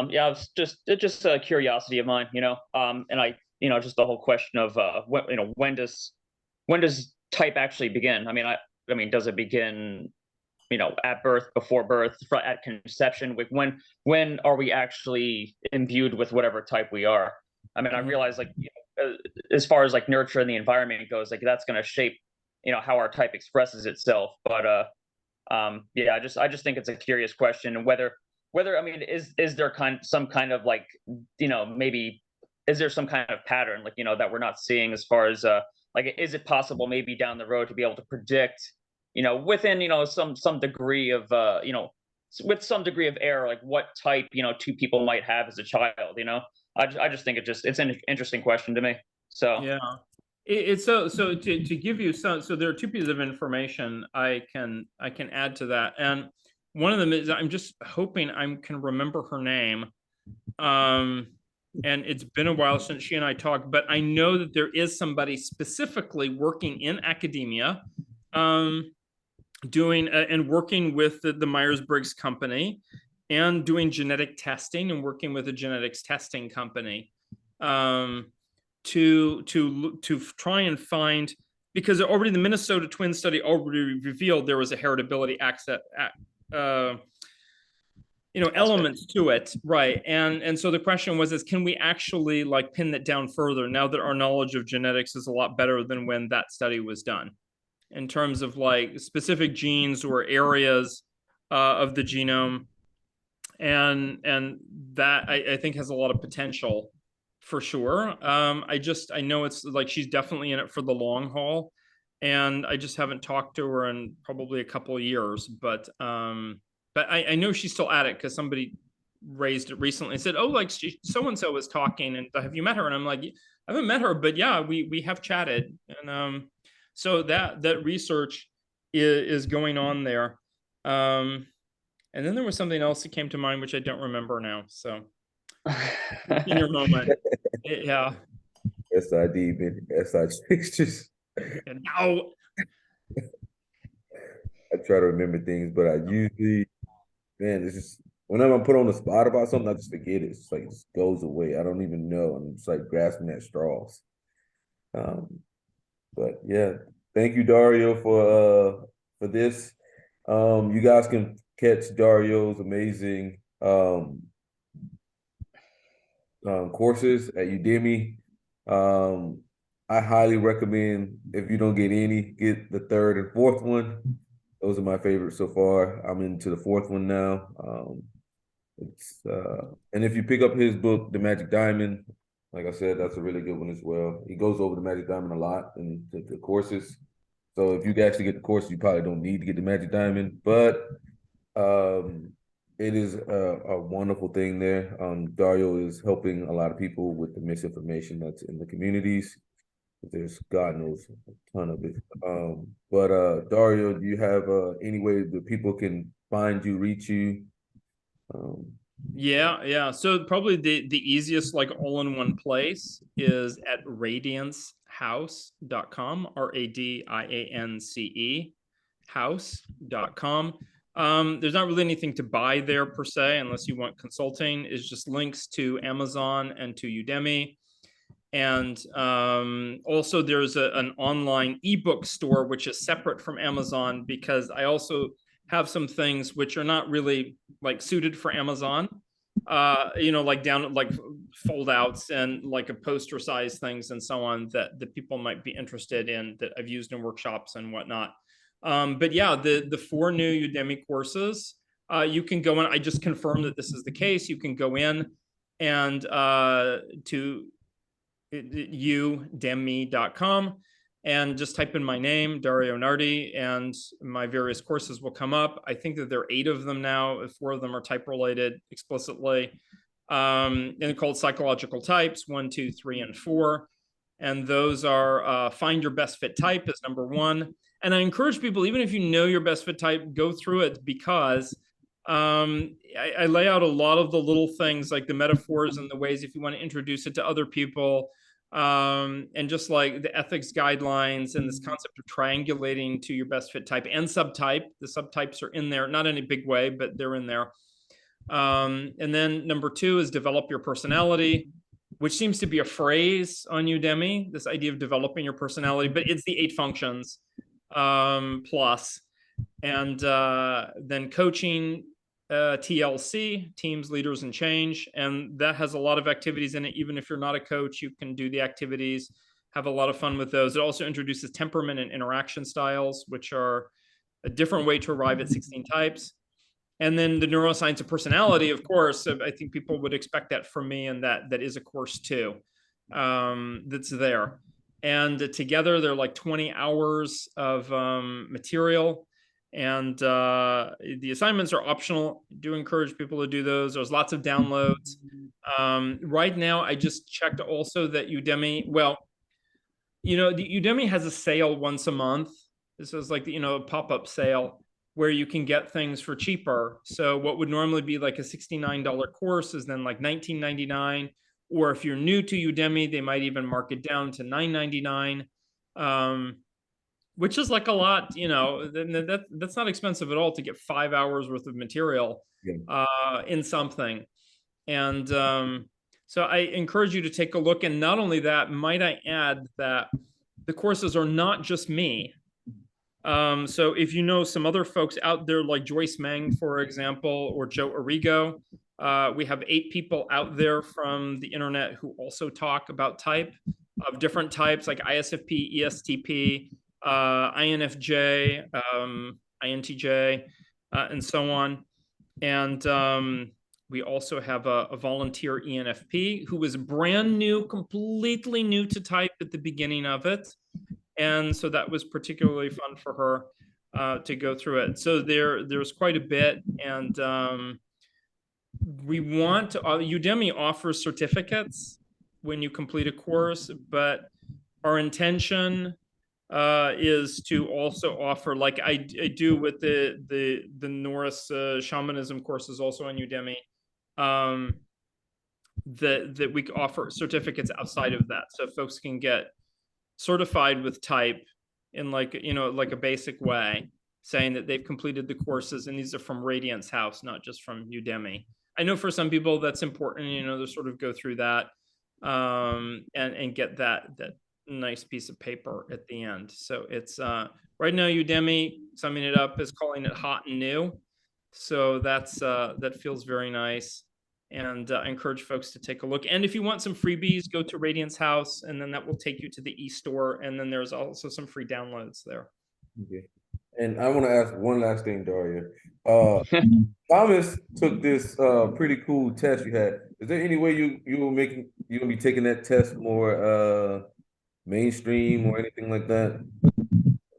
C: Yeah, it's just a curiosity of mine, you know. And I, you know, just the whole question of when does type actually begin? I mean, does it begin, you know, at birth, before birth, at conception? When are we actually imbued with whatever type we are? I mean, I realize, like, you know, as far as like nurture and the environment goes, like that's going to shape, you know, how our type expresses itself. But yeah, I just think it's a curious question, and whether I mean, is there some kind of like, you know, maybe is there some kind of pattern, like, you know, that we're not seeing, as far as like, is it possible maybe down the road to be able to predict, you know, within, you know, some degree of you know, with some degree of error, like what type, you know, two people might have as a child, you know? I just think it's an interesting question to me. So
B: Yeah, it's so to give you some. So there are two pieces of information I can add to that, and one of them is, I'm just hoping I can remember her name. And it's been a while since she and I talked, but I know that there is somebody specifically working in academia, doing and working with the Myers-Briggs company, and doing genetic testing, and working with a genetics testing company, to try and find, because already the Minnesota twin study already revealed there was a heritability you know, elements to it, right? And so the question was, can we actually like pin that down further now that our knowledge of genetics is a lot better than when that study was done, in terms of like specific genes or areas of the genome, and that I think has a lot of potential for sure. I know it's like she's definitely in it for the long haul, and I just haven't talked to her in probably a couple of years, but I know she's still at it, because somebody raised it recently and said, oh, like so and so was talking, and have you met her? And I'm like, I haven't met her, but yeah, we have chatted. And so that research is going on there. And then there was something else that came to mind, which I don't remember now. So in your moment. Yeah.
A: SID, man. SID fixtures.
B: No.
A: I try to remember things, but I usually, man, it's just whenever I'm put on the spot about something, I just forget it. It's like it just goes away. I don't even know. I'm just like grasping at straws. But yeah, thank you, Dario, for this. You guys can catch Dario's amazing courses at Udemy. I highly recommend, if you don't get any, get the third and fourth one. Those are my favorites so far. I'm into the fourth one now. And if you pick up his book, The Magic Diamond, like I said, that's a really good one as well. He goes over the Magic Diamond a lot in the courses. So if you actually get the course, you probably don't need to get the Magic Diamond, but it is a wonderful thing there. Dario is helping a lot of people with the misinformation that's in the communities. There's God knows a ton of it. But Dario, do you have any way that people can find you, reach you?
B: Yeah. So probably the easiest, like all in one place, is at radiancehouse.com, RADIANCE house.com. There's not really anything to buy there per se, unless you want consulting. It's just links to Amazon and to Udemy. And also there's an online ebook store, which is separate from Amazon, because I also have some things which are not really like suited for Amazon, like fold outs and like a poster size things and so on that people might be interested in, that I've used in workshops and whatnot. But yeah, the 4 new Udemy courses, you can go in. I just confirmed that this is the case. You can go in and to udemy.com and just type in my name, Dario Nardi, and my various courses will come up. I think that there are 8 of them now. 4 of them are type related explicitly, and called Psychological Types 1, 2, 3, and 4. And those are find your best fit type is number 1. And I encourage people, even if you know your best fit type, go through it, because I lay out a lot of the little things, like the metaphors and the ways if you want to introduce it to other people, and just like the ethics guidelines and this concept of triangulating to your best fit type and subtype. The subtypes are in there, not in a big way, but they're in there. And then number 2 is develop your personality, which seems to be a phrase on Udemy, this idea of developing your personality, but it's the 8 functions plus. And then coaching, TLC, teams, leaders, and change. And that has a lot of activities in it. Even if you're not a coach, you can do the activities, have a lot of fun with those. It also introduces temperament and interaction styles, which are a different way to arrive at 16 types. And then the neuroscience of personality, of course, I think people would expect that from me, and that is a course too, that's there. And together they're like 20 hours of material. And the assignments are optional. I do encourage people to do those. There's lots of downloads. Right now, I just checked also that Udemy, well, the Udemy has a sale once a month. This is like, a pop-up sale where you can get things for cheaper. So what would normally be like a $69 course is then like $19.99. Or if you're new to Udemy, they might even mark it down to $9.99. Which is like a lot, that's not expensive at all to get 5 hours worth of material in something. And so I encourage you to take a look. And not only that, might I add that the courses are not just me. So if you know some other folks out there, like Joyce Meng, for example, or Joe Arrigo, we have 8 people out there from the internet who also talk about type of different types, like ISFP, ESTP, INFJ, INTJ, and so on. And we also have a volunteer ENFP who was brand new, completely new to type at the beginning of it. And so that was particularly fun for her to go through it. So there's quite a bit. And we want to, Udemy offers certificates when you complete a course, but our intention is to also offer, like I do with the Norse shamanism courses also on Udemy, that we offer certificates outside of that, so folks can get certified with type in like a basic way, saying that they've completed the courses, and these are from Radiance House, not just from Udemy. I know for some people that's important, to sort of go through that and get that nice piece of paper at the end. So it's right now Udemy, summing it up, is calling it hot and new. So that feels very nice. And I encourage folks to take a look. And if you want some freebies, go to Radiance House, and then that will take you to the e-store. And then there's also some free downloads there. Okay.
A: And I want to ask one last thing, Dario. Thomas took this pretty cool test you had. Is there any way you'll be taking that test more mainstream or anything like that?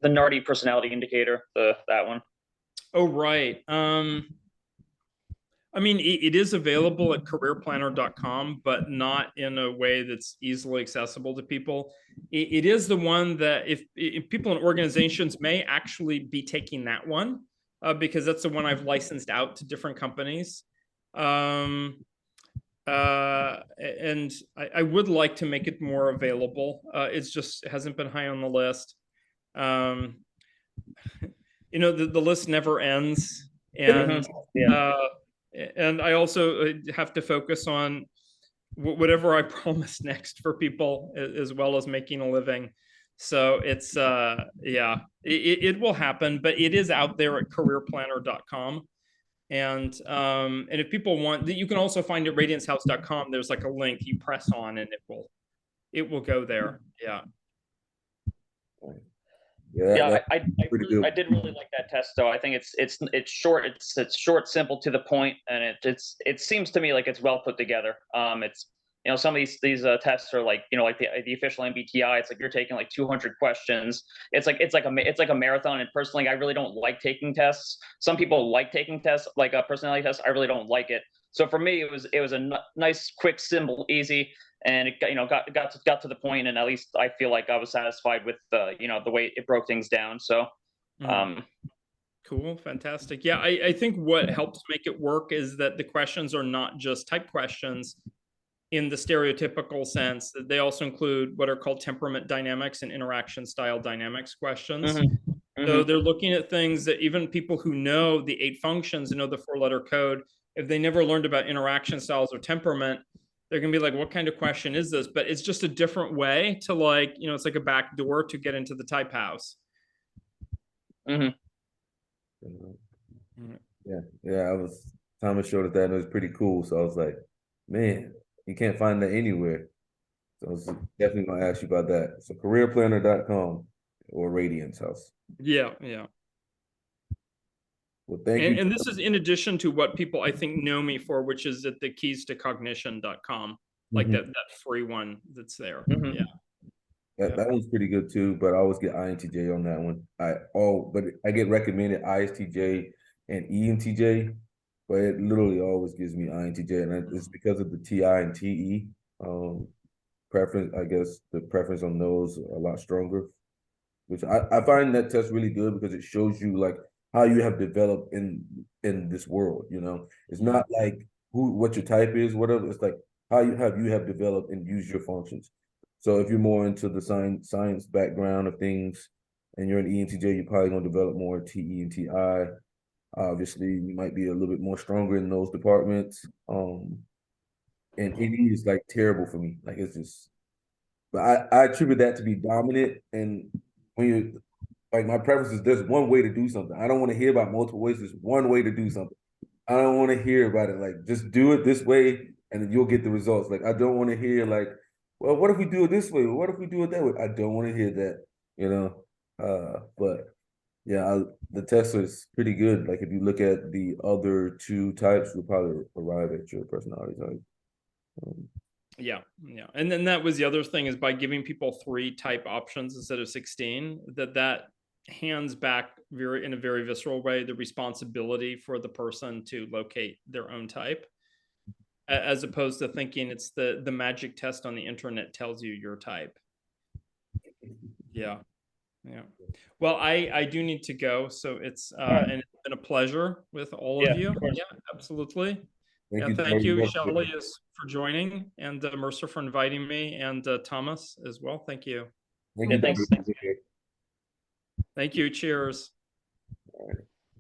C: The Nardi personality indicator, that one.
B: Oh, right. I mean, it is available at careerplanner.com, but not in a way that's easily accessible to people. It is the one that if people in organizations may actually be taking that one, because that's the one I've licensed out to different companies. And I would like to make it more available. It hasn't been high on the list. The list never ends. And
C: Yeah.
B: and I also have to focus on whatever I promise next for people, as well as making a living. So it's yeah, it will happen, but it is out there at careerplanner.com. And if people want that, you can also find it at radiancehouse.com. There's like a link you press on and it will go there. Yeah.
C: Yeah,
A: that's pretty good.
C: I did really like that test though. I think it's short, it's short, simple, to the point, and it seems to me like it's well put together. It's, you know, some of these tests are like, you know, like the official MBTI. It's like you're taking like 200 questions. It's like a marathon. And personally, I really don't like taking tests. Some people like taking tests, like a personality test. I really don't like it. So for me, it was a nice, quick, simple, easy, and it got, you know, got to the point, and at least I feel like I was satisfied with the, you know, the way it broke things down. So
B: cool, fantastic. Yeah, I think what helps make it work is that the questions are not just type questions in the stereotypical sense, that they also include what are called temperament dynamics and interaction style dynamics questions. So they're looking at things that even people who know the 8 functions and know the 4-letter code, if they never learned about interaction styles or temperament, they're gonna be like, what kind of question is this? But it's just a different way to, like, you know, it's like a back door to get into the type house.
A: Yeah, Thomas showed us that, and it was pretty cool. So I was like, man, you can't find that anywhere. So I was definitely gonna ask you about that. So careerplanner.com or Radiance House.
B: Yeah.
A: Well, thank you.
B: And this is in addition to what people, I think, know me for, which is at the keystocognition.com, like that free one that's there. Yeah.
A: That one's pretty good too, but I always get INTJ on that one. But I get recommended ISTJ and ENTJ, but it literally always gives me INTJ, and it's because of the TI and TE preference. I guess the preference on those are a lot stronger, which I find that test really good because it shows you like how you have developed in this world. You know, it's not like what your type is, whatever. It's like how you have developed and used your functions. So if you're more into the science background of things and you're an ENTJ, you're probably going to develop more TE and TI. Obviously, you might be a little bit more stronger in those departments. And NE is like terrible for me. Like it's just, but I attribute that to be dominant. And when you like, my preference is there's one way to do something. I don't want to hear about multiple ways. There's one way to do something. I don't want to hear about it. Like, just do it this way and then you'll get the results. Like, I don't want to hear like, well, what if we do it this way? What if we do it that way? I don't want to hear that, you know? But yeah, the test is pretty good. Like, if you look at the other 2 types, you'll probably arrive at your personality type.
B: Yeah. And then that was the other thing, is by giving people 3 type options instead of 16, that hands back in a very visceral way the responsibility for the person to locate their own type, as opposed to thinking it's the magic test on the internet tells you your type. Yeah. Well, I do need to go, so it's and it's been a pleasure with all of you. Yeah, absolutely. Thank you, Shelley, for joining, and Mercer for inviting me, and Thomas as well. Thank you.
C: Thanks.
B: Thank you. Cheers.
A: All right.